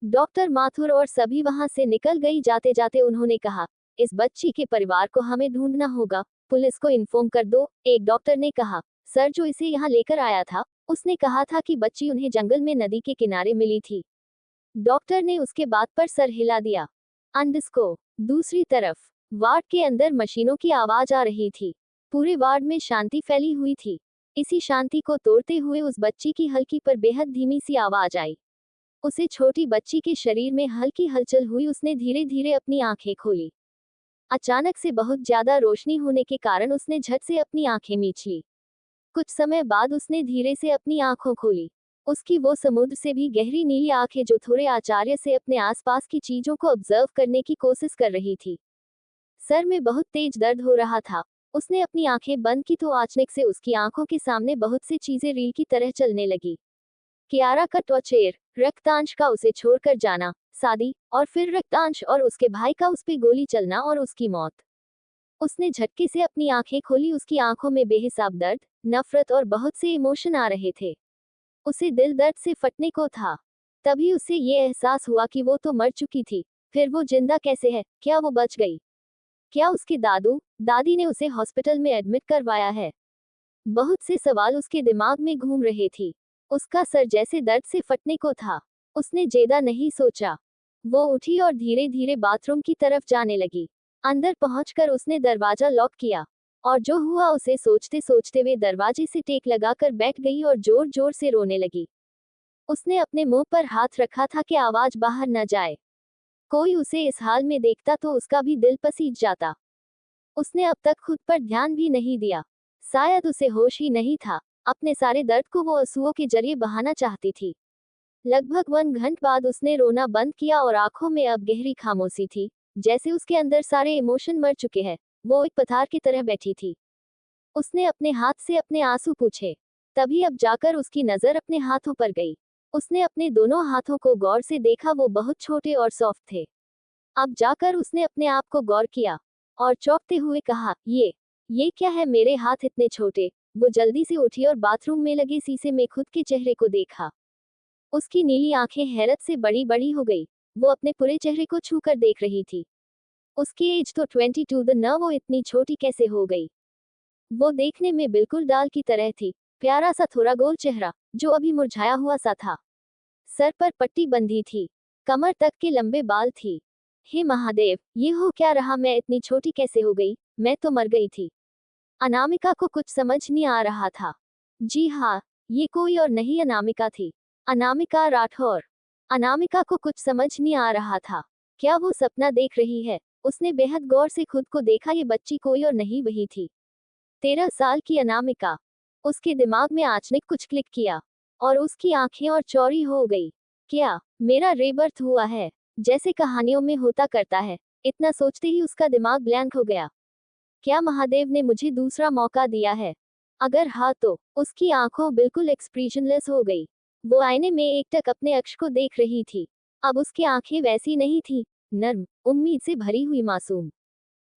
डॉक्टर माथुर और सभी वहां से निकल गई। जाते जाते उन्होंने कहा, इस बच्ची के परिवार को हमें ढूंढना होगा, पुलिस को इन्फॉर्म कर दो। एक डॉक्टर ने कहा, सर जो इसे यहाँ लेकर आया था, उसने कहा था कि बच्ची उन्हें जंगल में नदी के किनारे मिली थी। डॉक्टर ने उसके बात पर सर हिला दिया। अंडस्को दूसरी तरफ वार्ड के अंदर मशीनों की आवाज आ रही थी। पूरे वार्ड में शांति फैली हुई थी। इसी शांति को तोड़ते हुए उस बच्ची की हल्की पर बेहद धीमी सी आवाज आई। उसे छोटी बच्ची के शरीर में हल्की हलचल हुई। उसने धीरे धीरे अपनी आंखें खोली। अचानक से बहुत ज्यादा रोशनी होने के कारण उसने झट से अपनी आंखें मीच ली। कुछ समय बाद उसने धीरे से अपनी आंखों खोली। उसकी वो समुद्र से भी गहरी नीली आंखें जो थोड़े आश्चर्य से अपने आसपास की चीजों को ऑब्जर्व करने की कोशिश कर रही थी। सर में बहुत तेज दर्द हो रहा था। उसने अपनी आंखें बंद की तो अचानक से उसकी आंखों के सामने बहुत सी चीजें रील की तरह चलने लगी। कियारा का टॉर्चर, रक्तांश का उसे छोड़कर जाना, शादी, और फिर रक्तांश और उसके भाई का उस पे गोली चलना और उसकी मौत। उसने झटके से अपनी आंखें खोली। उसकी आंखों में बेहिसाब दर्द, नफरत और बहुत से इमोशन आ रहे थे। उसे दिल दर्द से फटने को था। तभी उसे ये एहसास हुआ कि वो तो मर चुकी थी। फिर वो जिंदा कैसे है? क्या वो बच गई? क्या उसके दादू दादी ने उसे हॉस्पिटल में एडमिट करवाया है? बहुत से सवाल उसके दिमाग में घूम रहे थे। उसका सर जैसे दर्द से फटने को था। उसने ज्यादा नहीं सोचा। वो उठी और धीरे धीरे बाथरूम की तरफ जाने लगी। अंदर पहुंचकर उसने दरवाजा लॉक किया, और जो हुआ उसे सोचते सोचते वे दरवाजे से टेक लगाकर बैठ गई और जोर जोर से रोने लगी। उसने अपने मुंह पर हाथ रखा था कि आवाज बाहर न जाए। कोई उसे इस हाल में देखता तो उसका भी दिल पसीज जाता। उसने अब तक खुद पर ध्यान भी नहीं दिया। शायद उसे होश ही नहीं था। अपने सारे दर्द को वो आंसुओं के जरिए बहाना चाहती थी। लगभग 1 घंटे बाद उसने रोना बंद किया और आंखों में अब गहरी खामोशी थी, जैसे उसके अंदर सारे इमोशन मर चुके हैं। वो एक पथार की तरह बैठी थी। उसने अपने हाथ से अपने आंसू पूछे। तभी अब जाकर उसकी नजर अपने हाथों पर गई। उसने अपने दोनों हाथों को गौर से देखा, वो बहुत छोटे और सॉफ्ट थे। अब जाकर उसने अपने आप को गौर किया और चौंकते हुए कहा, ये क्या है, मेरे हाथ इतने छोटे। वो जल्दी से उठी और बाथरूम में लगे शीशे में खुद के चेहरे को देखा। उसकी नीली आंखें हैरत से बड़ी बड़ी हो गई। वो अपने पूरे चेहरे को छूकर देख रही थी। उसकी एज तो 22 द न, वो इतनी छोटी कैसे हो गई। वो देखने में बिल्कुल डाल की तरह थी। प्यारा सा थोड़ा गोल चेहरा, जो अभी मुरझाया हुआ सा था। सर पर पट्टी बंधी थी। कमर तक के लंबे बाल थी। हे महादेव, ये हो क्या रहा, मैं इतनी छोटी कैसे हो गई। मैं तो मर गई थी। अनामिका को कुछ समझ नहीं आ रहा था। जी हाँ, ये कोई और नहीं अनामिका थी। अनामिका राठौर। अनामिका को कुछ समझ नहीं आ रहा था। क्या वो सपना देख रही है। उसने बेहद गौर से खुद को देखा, ये बच्ची कोई और नहीं वही थी। 13 साल की अनामिका। उसके दिमाग में अचानक कुछ क्लिक किया और उसकी आंखें और चौड़ी हो गई। क्या मेरा rebirth हुआ है, जैसे कहानियों में होता करता है। इतना सोचते ही उसका दिमाग ब्लैंक हो गया। क्या महादेव ने मुझे दूसरा मौका दिया है? अगर हाँ तो उसकी आंखों बिल्कुल एक्सप्रेशनलेस हो गई। वो आईने में एकटक अपने अक्ष को देख रही थी। अब उसकी आंखें वैसी नहीं थी, नर्म, उम्मीद से भरी हुई मासूम।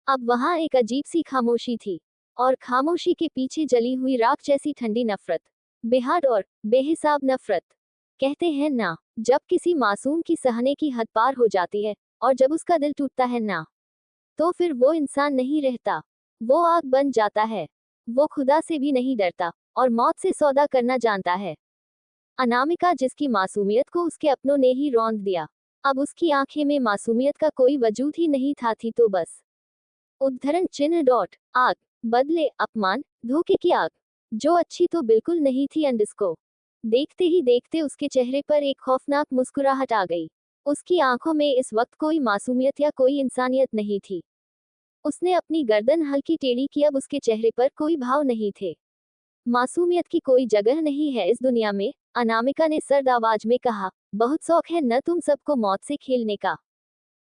अब वहां एक अजीब सी खामोशी थी, और खामोशी के पीछे जली हुई राख जैसी ठंडी नफरत। बेहद और बेहिसाब नफरत। कहते हैं ना, जब किसी मासूम की सहने की हद पार हो जाती है, और जब उसका दिल टूटता है ना, तो फिर वो इंसान नहीं रहता। वो आग बन जाता है। वो खुदा से भी नहीं डरता, और मौत से सौदा करना जानता है। अनामिका, जिसकी मासूमियत को उसके अपनों ने ही रौंद दिया। अब उसकी आंखें में मासूमियत का कोई वजूद ही नहीं था, थी तो बस उद्धरण चिन्ह डॉट आग, बदले अपमान, धोखे की आग, जो अच्छी तो बिल्कुल नहीं थी। अंडस्को देखते ही देखते उसके चेहरे पर एक खौफनाक मुस्कुराहट आ गई। उसकी आंखों में इस वक्त कोई मासूमियत या कोई इंसानियत नहीं थी। उसने अपनी गर्दन हल्की टेढ़ी की, अब उसके चेहरे पर कोई भाव नहीं थे। मासूमियत की कोई जगह नहीं है इस दुनिया में, अनामिका ने सर्द आवाज में कहा। बहुत शौक है न तुम सबको मौत से खेलने का।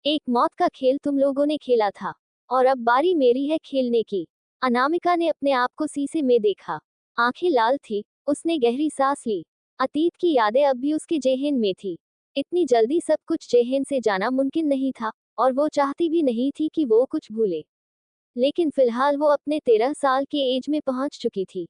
एक मौत का खेल तुम लोगों ने खेला था, और अब बारी मेरी है खेलने की। अनामिका ने अपने आप को शीशे में देखा। आंखें लाल थी। उसने गहरी सांस ली। अतीत की यादें अब भी उसके जेहन में थी। इतनी जल्दी सब कुछ जेहन से जाना मुमकिन नहीं था, और वो चाहती भी नहीं थी कि वो कुछ भूले। लेकिन फिलहाल वो अपने 13 साल के एज में पहुंच चुकी थी।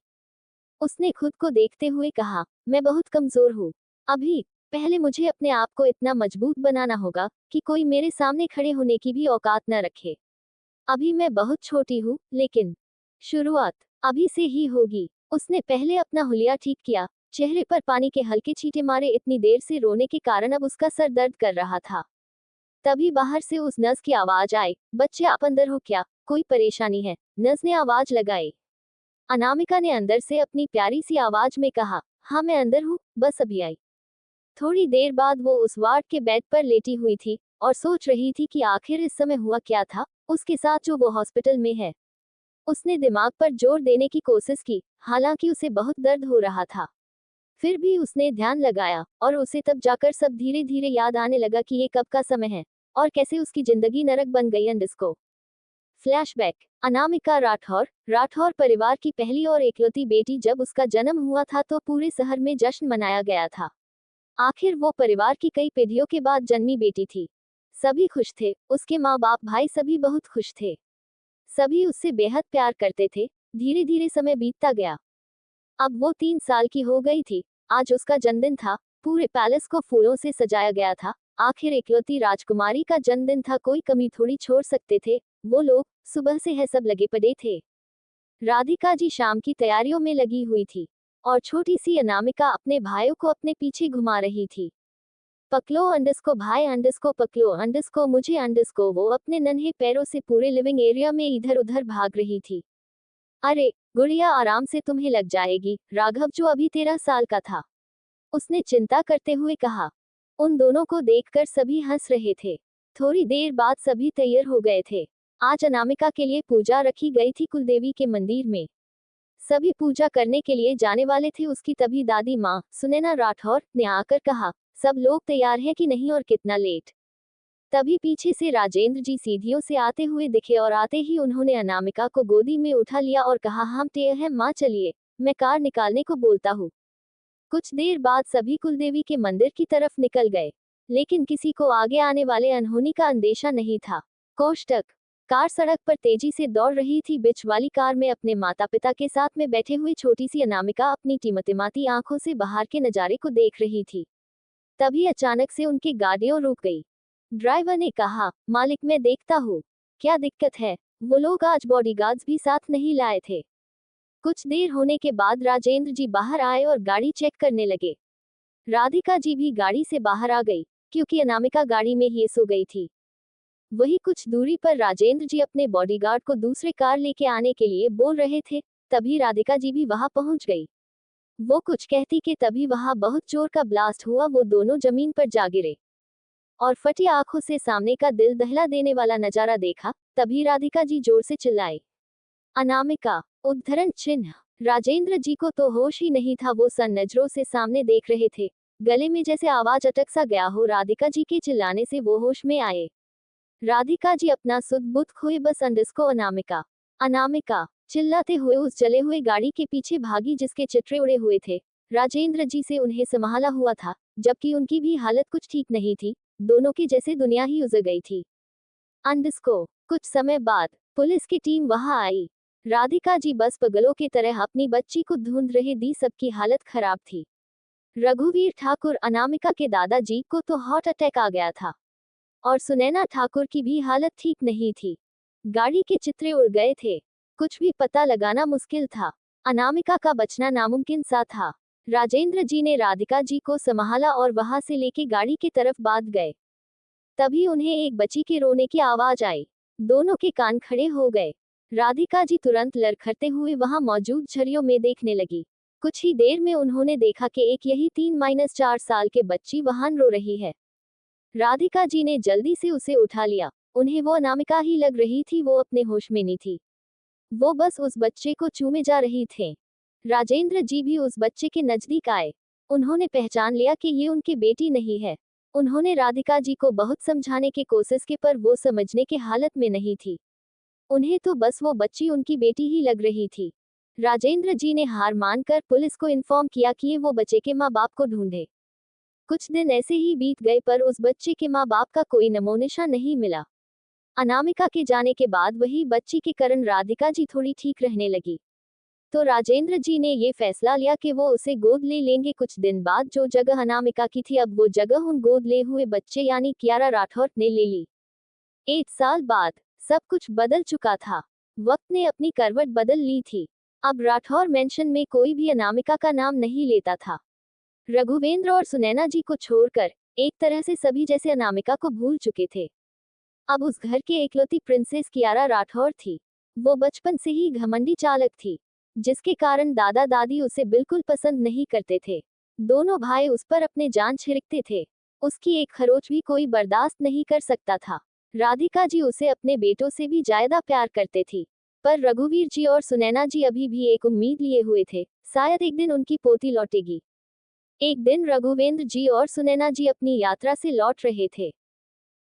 उसने खुद को देखते हुए कहा, मैं बहुत कमजोर हूँ अभी। पहले मुझे अपने आप को इतना मजबूत बनाना होगा कि कोई मेरे सामने खड़े होने की भी औकात न रखे। अभी मैं बहुत छोटी हूँ, लेकिन शुरुआत अभी से ही होगी। उसने पहले अपना हुलिया ठीक किया। चेहरे पर पानी के हल्के छींटे मारे। इतनी देर से रोने के कारण अब उसका सर दर्द कर रहा था। तभी बाहर से उस नर्स की आवाज आई, बच्चे आप अंदर हो क्या, कोई परेशानी है? नर्स ने आवाज लगाई। अनामिका ने अंदर से अपनी प्यारी सी आवाज में कहा, हाँ मैं अंदर हूँ, बस अभी आई। थोड़ी देर बाद वो उस वार्ड के बेड पर लेटी हुई थी और सोच रही थी कि आखिर इस समय हुआ क्या था उसके साथ, जो वो हॉस्पिटल में है। उसने दिमाग पर जोर देने की कोशिश की, हालांकि उसे बहुत दर्द हो रहा था। फिर भी उसने ध्यान लगाया, और उसे तब जाकर सब धीरे धीरे याद आने लगा कि ये कब का समय है, और कैसे उसकी जिंदगी नरक बन गई। अंडस्को फ्लैशबैक। अनामिका राठौर परिवार की पहली और एकलौती बेटी। जब उसका जन्म हुआ था तो पूरे शहर में जश्न मनाया गया था। आखिर वो परिवार की कई पीढ़ियों के बाद जन्मी बेटी थी। सभी खुश थे, उसके माँ बाप भाई सभी बहुत खुश थे। सभी उससे बेहद प्यार करते थे। धीरे धीरे समय बीतता गया। अब वो 3 साल की हो गई थी। आज उसका जन्मदिन था। पूरे पैलेस को फूलों से सजाया गया था। आखिर इकलौती राजकुमारी का जन्मदिन था, कोई कमी थोड़ी छोड़ सकते थे वो लोग। सुबह से है सब लगे पड़े थे। राधिका जी शाम की तैयारियों में लगी हुई थी, और छोटी सी अनामिका अपने भाइयों को अपने पीछे घुमा रही थी। पकलो अंडस्को भाई, अंडस्को पकलो, अंडस्को मुझे, अंडस्को। वो अपने नन्हे पैरों से पूरे लिविंग एरिया में इधर उधर भाग रही थी। अरे गुड़िया, आराम से, तुम्हें लग जाएगी। राघव, जो अभी 13 साल का था, उसने चिंता करते हुए कहा। उन दोनों को देखकर सभी हंस रहे थे। थोड़ी देर बाद सभी तैयार हो गए थे। आज अनामिका के लिए पूजा रखी गई थी कुलदेवी के मंदिर में। सभी पूजा करने के लिए जाने वाले थे उसकी तभी दादी माँ सुनैना राठौर ने आकर कहा, सब लोग तैयार हैं कि नहीं और कितना लेट। तभी पीछे से राजेंद्र जी सीढ़ियों से आते हुए दिखे और आते ही उन्होंने अनामिका को गोदी में उठा लिया और कहा, हम तैयार हैं माँ, चलिए मैं कार निकालने को बोलता हूँ। कुछ देर बाद सभी कुलदेवी के मंदिर की तरफ निकल गए, लेकिन किसी को आगे आने वाले अनहोनी का अंदेशा नहीं था। कोष्टक कार सड़क पर तेजी से दौड़ रही थी। बीच वाली कार में अपने माता पिता के साथ में बैठे हुए छोटी सी अनामिका अपनी टिमटिमाती आंखों से बाहर के नजारे को देख रही थी। तभी अचानक से उनकी गाड़ियों रुक गई। ड्राइवर ने कहा, मालिक मैं देखता हूँ क्या दिक्कत है। वो लोग आज बॉडीगार्ड्स भी साथ नहीं लाए थे। कुछ देर होने के बाद राजेंद्र जी बाहर आए और गाड़ी चेक करने लगे। राधिका जी भी गाड़ी से बाहर आ गई, क्योंकि अनामिका गाड़ी में ही सो गई थी। वही कुछ दूरी पर राजेंद्र जी अपने बॉडीगार्ड को दूसरे कार लेके आने के लिए बोल रहे थे। तभी राधिका जी भी वहां पहुंच गई। वो कुछ कहती कि तभी वहां बहुत जोर का ब्लास्ट हुआ। वो दोनों जमीन पर जा गिरे और फटी आंखों से सामने का दिल दहला देने वाला नजारा देखा। तभी राधिका जी जोर से चिल्लाई, अनामिका, उद्धरण चिन्ह। राजेंद्र जी को तो होश ही नहीं था। वो सन नजरों से सामने देख रहे थे। गले में जैसे आवाज अटक सा गया हो। राधिका जी के चिल्लाने से वो होश में आए। राधिका जी अपना सुध बुध खोए बस अंडस्को अनामिका अनामिका चिल्लाते हुए उस जले हुए गाड़ी के पीछे भागी जिसके चित्रे उड़े हुए थे। राजेंद्र जी से उन्हें संभाला हुआ था, जबकि उनकी भी हालत कुछ ठीक नहीं थी। दोनों की जैसे दुनिया ही उजड़ गई थी। अंडस्को कुछ समय बाद पुलिस की टीम वहां आई। राधिका जी बस पगलों की तरह अपनी बच्ची को ढूंढ रहे थी। सबकी हालत खराब थी। रघुवीर ठाकुर अनामिका के दादाजी को तो हार्ट अटैक आ गया था और सुनैना ठाकुर की भी हालत ठीक नहीं थी। गाड़ी के चित्रे उड़ गए थे। कुछ भी पता लगाना मुश्किल था। अनामिका का बचना नामुमकिन सा था। राजेंद्र जी ने राधिका जी को संभाला और वहां से लेके गाड़ी की तरफ भाग गए। तभी उन्हें एक बच्ची के रोने की आवाज आई। दोनों के कान खड़े हो गए। राधिका जी तुरंत लड़खड़ते हुए वहां मौजूद झरियों में देखने लगी। कुछ ही देर में उन्होंने देखा कि एक यही 3-4 साल के बच्ची वहां रो रही है। राधिका जी ने जल्दी से उसे उठा लिया। उन्हें वो अनामिका ही लग रही थी। वो अपने होश में नहीं थी। वो बस उस बच्चे को चूमे जा रही थे। राजेंद्र जी भी उस बच्चे के नजदीक आए। उन्होंने पहचान लिया कि ये उनकी बेटी नहीं है। उन्होंने राधिका जी को बहुत समझाने की कोशिश की, पर वो समझने की हालत में नहीं थी। उन्हें तो बस वो बच्ची उनकी बेटी ही लग रही थी। राजेंद्र जी ने हार मानकर पुलिस को इन्फॉर्म किया कि वो बच्चे के माँ बाप को ढूंढे। कुछ दिन ऐसे ही बीत गए, पर उस बच्चे के माँ बाप का कोई नमोनिशा नहीं मिला। अनामिका के जाने के बाद वही बच्ची के कारण राधिका जी थोड़ी ठीक रहने लगी। तो राजेंद्र जी ने ये फैसला लिया कि वो उसे गोद ले लेंगे। कुछ दिन बाद जो जगह अनामिका की थी, अब वो जगह उन गोद ले हुए बच्चे यानी कियारा राठौर ने ले ली। 1 साल बाद सब कुछ बदल चुका था। वक्त ने अपनी करवट बदल ली थी। अब राठौर मेंशन में कोई भी अनामिका का नाम नहीं लेता था। रघुवेंद्र और सुनैना जी को छोड़कर एक तरह से सभी जैसे अनामिका को भूल चुके थे। अब उस घर की एकलौती प्रिंसेस कियारा राठौर थी। वो बचपन से ही घमंडी चालक थी, जिसके कारण दादा दादी उसे बिल्कुल पसंद नहीं करते थे। दोनों भाई उस पर अपने जान छिड़कते थे। उसकी एक खरोच भी कोई बर्दाश्त नहीं कर सकता था। राधिका जी उसे अपने बेटों से भी ज्यादा प्यार करते थी। पर रघुवीर जी और सुनैना जी अभी भी एक उम्मीद लिए हुए थे, शायद एक दिन उनकी पोती लौटेगी। एक दिन रघुवेंद्र जी और सुनैना जी अपनी यात्रा से लौट रहे थे।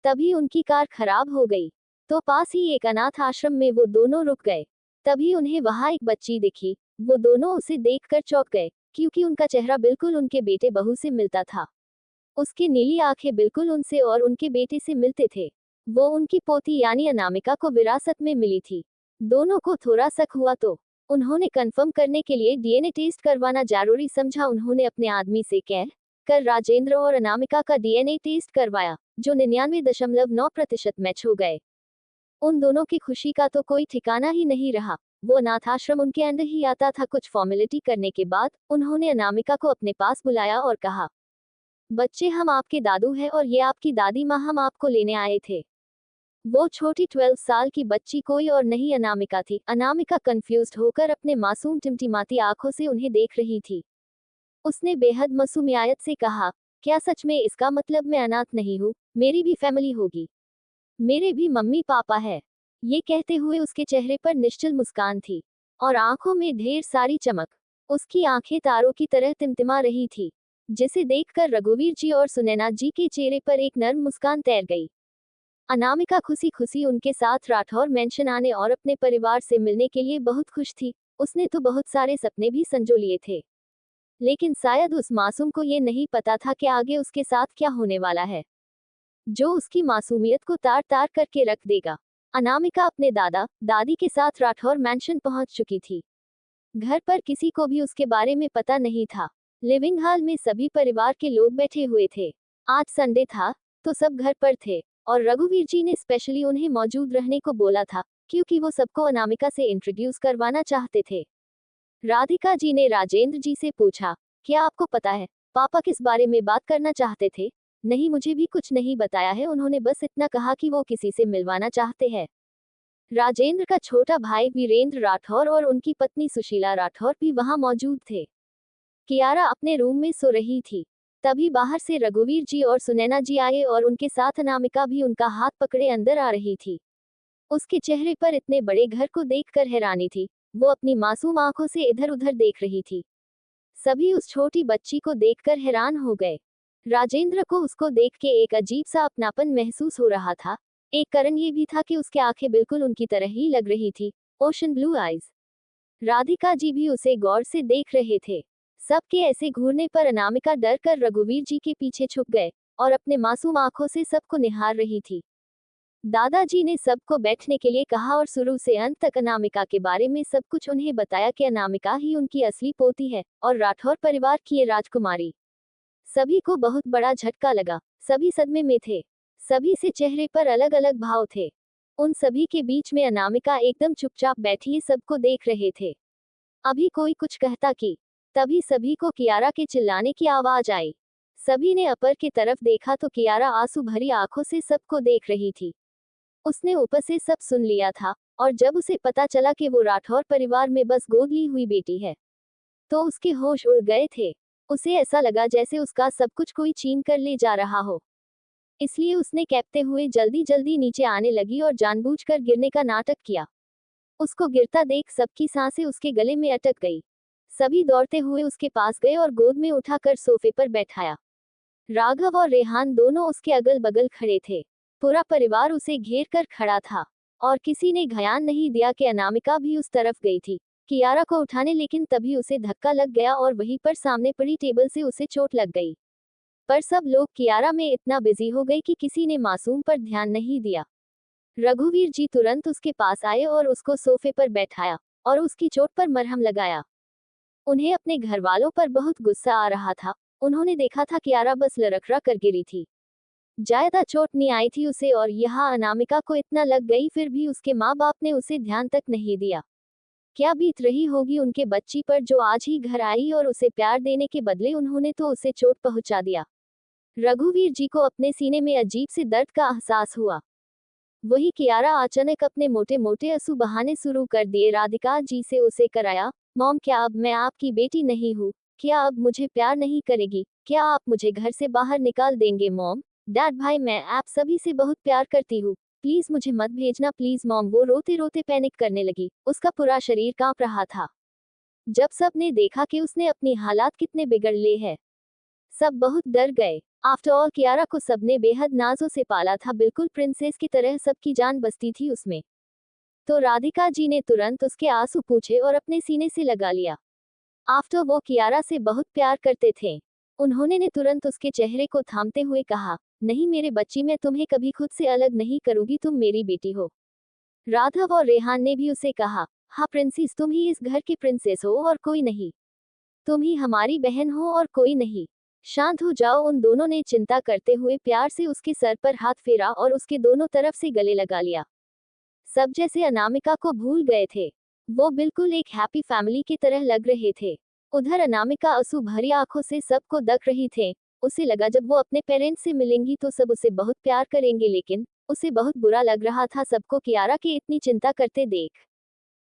तभी उनकी कार खराब हो गई। तो पास ही एक अनाथ आश्रम में वो दोनों रुक गए। तभी उन्हें वहां एक बच्ची दिखी। वो दोनों उसे देखकर चौंक गए, क्योंकि उनका चेहरा बिल्कुल उनके बेटे बहू से मिलता था। उसकी नीली आंखें बिल्कुल उनसे और उनके बेटे से मिलते थे। वो उनकी पोती यानी अनामिका को विरासत में मिली थी। दोनों को थोड़ा शक हुआ, तो उन्होंने कंफर्म करने के लिए डीएनए टेस्ट करवाना जरूरी समझा। उन्होंने अपने आदमी से कह कर राजेंद्र और अनामिका का डीएनए टेस्ट करवाया, जो 99.9% मैच हो गए। उन दोनों की खुशी का तो कोई ठिकाना ही नहीं रहा। वो अनाथाश्रम उनके अंदर ही आता था। कुछ फॉर्मेलिटी करने के बाद उन्होंने अनामिका को अपने पास बुलाया और कहा, बच्चे हम आपके दादू हैं और ये आपकी दादी माँ, हम आपको लेने आए थे। वो छोटी 12 साल की बच्ची कोई और नहीं अनामिका थी। अनामिका कंफ्यूज्ड होकर अपने मासूम टिमटिमाती आंखों से उन्हें देख रही थी। उसने बेहद मासूमियत से कहा, क्या सच में इसका मतलब मैं अनाथ नहीं हूँ? मेरी भी फैमिली होगी। मेरे भी मम्मी पापा है। ये कहते हुए उसके चेहरे पर निश्चल मुस्कान थी और आंखों में ढेर सारी चमक। उसकी आंखें तारों की तरह टिमटिमा रही थी, जिसे देखकर रघुवीर जी और सुनैना जी के चेहरे पर एक नर्म मुस्कान तैर गई। अनामिका खुशी खुशी उनके साथ राठौर मेंशन आने और अपने परिवार से मिलने के लिए बहुत खुश थी। उसने तो बहुत सारे सपने भी संजो लिए थे, लेकिन शायद उस मासूम को ये नहीं पता था कि आगे उसके साथ क्या होने वाला है, जो उसकी मासूमियत को तार तार करके रख देगा। अनामिका अपने दादा दादी के साथ राठौर मैंशन पहुंच चुकी थी। घर पर किसी को भी उसके बारे में पता नहीं था। लिविंग हॉल में सभी परिवार के लोग बैठे हुए थे। आज संडे था, तो सब घर पर थे और रघुवीर जी ने स्पेशली उन्हें मौजूद रहने को बोला था, क्योंकि वो सबको अनामिका से इंट्रोड्यूस करवाना चाहते थे। राधिका जी ने राजेंद्र जी से पूछा, क्या आपको पता है पापा किस बारे में बात करना चाहते थे? नहीं, मुझे भी कुछ नहीं बताया है, उन्होंने बस इतना कहा कि वो किसी से मिलवाना चाहते हैं। राजेंद्र का छोटा भाई वीरेंद्र राठौर और उनकी पत्नी सुशीला राठौर भी वहां मौजूद थे। कियारा अपने रूम में सो रही थी। तभी बाहर से रघुवीर जी और सुनैना जी आए और उनके साथ अनामिका भी उनका हाथ पकड़े अंदर आ रही थी। उसके चेहरे पर इतने बड़े घर को देखकर हैरानी थी। वो अपनी मासूम आंखों से इधर उधर देख रही थी। सभी उस छोटी बच्ची को देखकर हैरान हो गए। राजेंद्र को उसको देख के एक अजीब सा अपनापन महसूस हो रहा था। एक कारण ये भी था कि उसकी आंखें बिल्कुल उनकी तरह ही लग रही थी, ocean blue eyes. Radhika ji भी उसे गौर से देख रहे थे। सबके ऐसे घूरने पर अनामिका डर कर रघुवीर जी के पीछे छुप गए और अपने मासूम आंखों से सबको निहार रही थी। दादाजी ने सबको बैठने के लिए कहा और शुरू से अंत तक अनामिका के बारे में सब कुछ उन्हें बताया कि अनामिका ही उनकी असली पोती है और राठौर परिवार की ये राजकुमारी। सभी को बहुत बड़ा झटका लगा। सभी सदमे में थे। सभी से चेहरे पर अलग अलग भाव थे। उन सभी के बीच में अनामिका एकदम चुपचाप बैठी सबको देख रहे थे। अभी कोई कुछ कहता कि तभी सभी को कियारा के चिल्लाने की आवाज आई। सभी ने अपर की तरफ देखा तो कियारा आंसू भरी आंखों से सबको देख रही थी। उसने ऊपर से सब सुन लिया था और जब उसे पता चला कि वो राठौर परिवार में बस गोद ली हुई बेटी है, तो उसके होश उड़ गए थे। उसे ऐसा लगा जैसे उसका सब कुछ कोई छीन कर ले जा रहा हो। इसलिए उसने कैपते हुए जल्दी जल्दी नीचे आने लगी और जानबूझकर गिरने का नाटक किया। उसको गिरता देख सबकी सांसें उसके गले में अटक गई। सभी दौड़ते हुए उसके पास गए और गोद में उठाकर सोफे पर बैठाया। राघव और रेहान दोनों उसके अगल बगल खड़े थे। पूरा परिवार उसे घेर कर खड़ा था और किसी ने ध्यान नहीं दिया कि अनामिका भी उस तरफ गई थी कियारा को उठाने, लेकिन तभी उसे धक्का लग गया और वहीं पर सामने पड़ी टेबल से उसे चोट लग गई। पर सब लोग कियारा में इतना बिजी हो गए कि किसी ने मासूम पर ध्यान नहीं दिया। रघुवीर जी तुरंत उसके पास आए और उसको सोफे पर बैठाया और उसकी चोट पर मरहम लगाया। उन्हें अपने घर वालों पर बहुत गुस्सा आ रहा था। उन्होंने देखा था कियारा बस लड़खड़ा कर गिरी थी, ज्यादा चोट नहीं आई थी उसे, और यहाँ अनामिका को इतना लग गई फिर भी उसके माँ बाप ने उसे ध्यान तक नहीं दिया। क्या बीत रही होगी उनके बच्ची पर जो आज ही घर आई और उसे प्यार देने के बदले उन्होंने तो उसे चोट पहुंचा दिया। रघुवीर जी को अपने सीने में अजीब से दर्द का एहसास हुआ। वही कियारा अचानक अपने मोटे मोटे आंसू बहाने शुरू कर दिए। राधिका जी से उसे कराया, मॉम क्या अब मैं आपकी बेटी नहीं हूँ? क्या अब मुझे प्यार नहीं करेगी? क्या आप मुझे घर से बाहर निकाल देंगे? मॉम, डैड, भाई, मैं आप सभी से बहुत प्यार करती हूँ, प्लीज मुझे मत भेजना प्लीज मॉम। वो रोते रोते पैनिक करने लगी। उसका पूरा शरीर कांप रहा था। जब सब ने देखा कि उसने अपनी हालात कितने बिगड़ लिए हैं, सब बहुत डर गए। आफ्टर ऑल कियारा को सबने बेहद नाजों से पाला था, बिल्कुल प्रिंसेस की तरह सबकी जान बसती थी उसमें। तो राधिका जी ने तुरंत उसके आंसू पूछे और अपने सीने से लगा लिया। आफ्टर वो कियारा से बहुत प्यार करते थे। उन्होंने ने तुरंत उसके चेहरे को थामते हुए कहा, नहीं मेरे बच्ची, मैं तुम्हें कभी खुद से अलग नहीं करूंगी, तुम मेरी बेटी हो। राघव और रेहान ने भी उसे कहा, हाँ प्रिंसेस, तुम ही इस घर की प्रिंसेस हो और कोई नहीं। तुम ही हमारी बहन हो और कोई नहीं। शांत हो जाओ। उन दोनों ने चिंता करते हुए प्यार से उसके सर पर हाथ फेरा और उसके दोनों तरफ से गले लगा लिया। सब जैसे अनामिका को भूल गए थे। वो बिल्कुल एक हैप्पी फैमिली की तरह लग रहे थे। उधर अनामिका आंसू भरी आंखों से सबको देख रही थे। उसे लगा जब वो अपने पेरेंट्स से मिलेंगी तो सब उसे बहुत प्यार करेंगे, लेकिन उसे बहुत बुरा लग रहा था सबको कियारा की इतनी चिंता करते देख।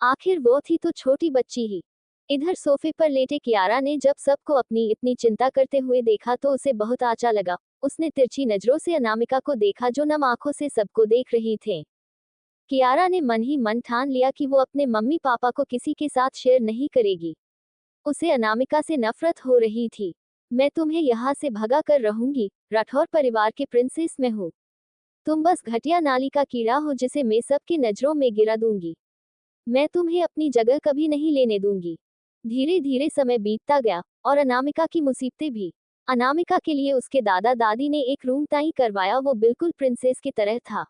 आखिर वो थी तो छोटी बच्ची ही। इधर सोफे पर लेटे कियारा ने जब सबको अपनी इतनी चिंता करते हुए देखा तो उसे बहुत आचा लगा। उसने तिरछी नजरों से अनामिका को देखा जो नम आंखों से सबको देख रही थे। कियारा ने मन ही मन ठान लिया कि वो अपने मम्मी पापा को किसी के साथ शेयर नहीं करेगी। उसे अनामिका से नफरत हो रही थी। मैं तुम्हें यहाँ से भगा कर रहूंगी, राठौर परिवार के प्रिंसेस में हूँ। तुम बस घटिया नाली का कीड़ा हो जिसे मैं सबकी नजरों में गिरा दूंगी। मैं तुम्हें अपनी जगह कभी नहीं लेने दूंगी। धीरे धीरे समय बीतता गया और अनामिका की मुसीबतें भी। अनामिका के लिए उसके दादा दादी ने एक रूम तय करवाया। वो बिल्कुल प्रिंसेस की तरह था,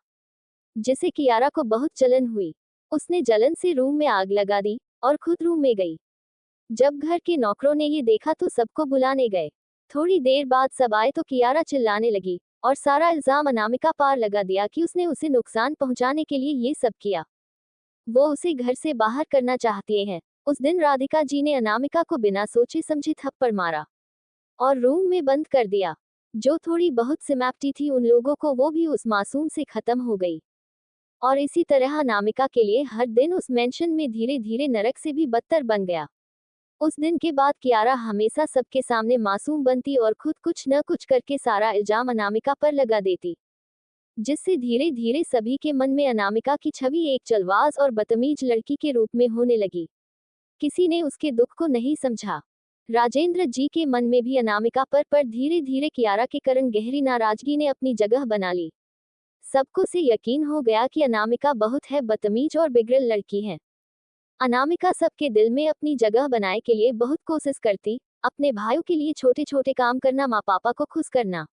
जिसे कियारा को बहुत जलन हुई। उसने जलन से रूम में आग लगा दी और खुद रूम में गई। जब घर के नौकरों ने ये देखा तो सबको बुलाने गए। थोड़ी देर बाद सब आए तो कियारा चिल्लाने लगी और सारा इल्जाम अनामिका पार लगा दिया कि उसने उसे नुकसान पहुंचाने के लिए ये सब किया। वो उसे घर से बाहर करना चाहती हैं। उस दिन राधिका जी ने अनामिका को बिना सोचे समझे थप्पड़ मारा और रूम में बंद कर दिया। जो थोड़ी बहुत सिमैप्टी थी उन लोगों को वो भी उस मासूम से खत्म हो गई। और इसी तरह अनामिका के लिए हर दिन उस मेंशन में धीरे धीरे नरक से भी बदतर बन गया। उस दिन के बाद कियारा हमेशा सबके सामने मासूम बनती और खुद कुछ न कुछ करके सारा इल्जाम अनामिका पर लगा देती, जिससे धीरे धीरे सभी के मन में अनामिका की छवि एक चलवाज और बदतमीज लड़की के रूप में होने लगी। किसी ने उसके दुख को नहीं समझा। राजेंद्र जी के मन में भी अनामिका पर धीरे धीरे कियारा के कारण गहरी नाराजगी ने अपनी जगह बना ली। सबको से यकीन हो गया कि अनामिका बहुत है बदतमीज और बिगड़ल लड़की है। अनामिका सबके दिल में अपनी जगह बनाए के लिए बहुत कोशिश करती, अपने भाइयों के लिए छोटे छोटे काम करना, माँ पापा को खुश करना,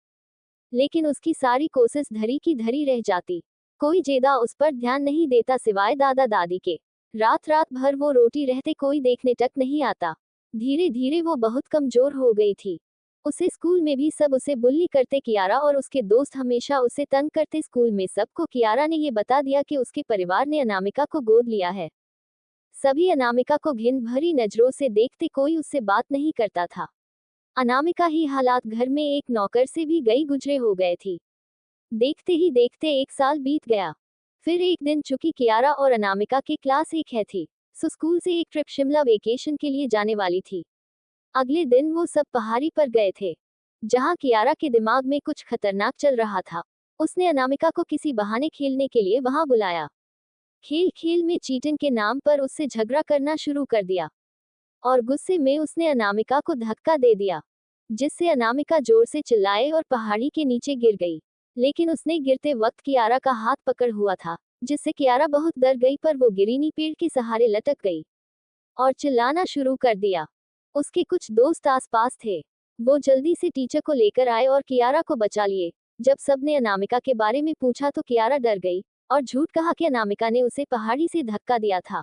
लेकिन उसकी सारी कोशिश धरी की धरी रह जाती। कोई ज्यादा उस पर ध्यान नहीं देता सिवाय दादा दादी के। रात रात भर वो रोटी रहते कोई देखने तक नहीं आता। धीरे धीरे वो बहुत कमजोर हो गई थी। उसे स्कूल में भी सब उसे बुल्ली करते। कियारा और उसके दोस्त हमेशा उसे तंग करते। स्कूल में सबको कियारा ने ये बता दिया कि उसके परिवार ने अनामिका को गोद लिया है। सभी अनामिका को घिन भरी नजरों से देखते, कोई उससे बात नहीं करता था। अनामिका ही हालात घर में एक नौकर से भी गई गुजरे हो गए थी। देखते ही देखते 1 साल बीत गया। फिर एक दिन चूंकि कियारा और अनामिका की क्लास एक है थी, सो स्कूल से एक ट्रिप शिमला वेकेशन के लिए जाने वाली थी। अगले दिन वो सब पहाड़ी पर गए थे, जहां कियारा के दिमाग में कुछ खतरनाक चल रहा था। उसने अनामिका को किसी बहाने खेलने के लिए वहां बुलाया। खेल खेल में चीटिंग के नाम पर उससे झगड़ा करना शुरू कर दिया और गुस्से में उसने अनामिका को धक्का दे दिया, जिससे अनामिका जोर से चिल्लाए और पहाड़ी के नीचे गिर गई। लेकिन उसने गिरते वक्त कियारा का हाथ पकड़ हुआ था, जिससे कियारा बहुत डर गई, पर वो गिरी नहीं, पेड़ के सहारे लटक गई और चिल्लाना शुरू कर दिया। उसके कुछ दोस्त आसपास थे। वो जल्दी से टीचर को लेकर आए और कियारा को बचा लिए। जब सबने अनामिका के बारे में पूछा तो कियारा डर गई और झूठ कहा कि अनामिका ने उसे पहाड़ी से धक्का दिया था।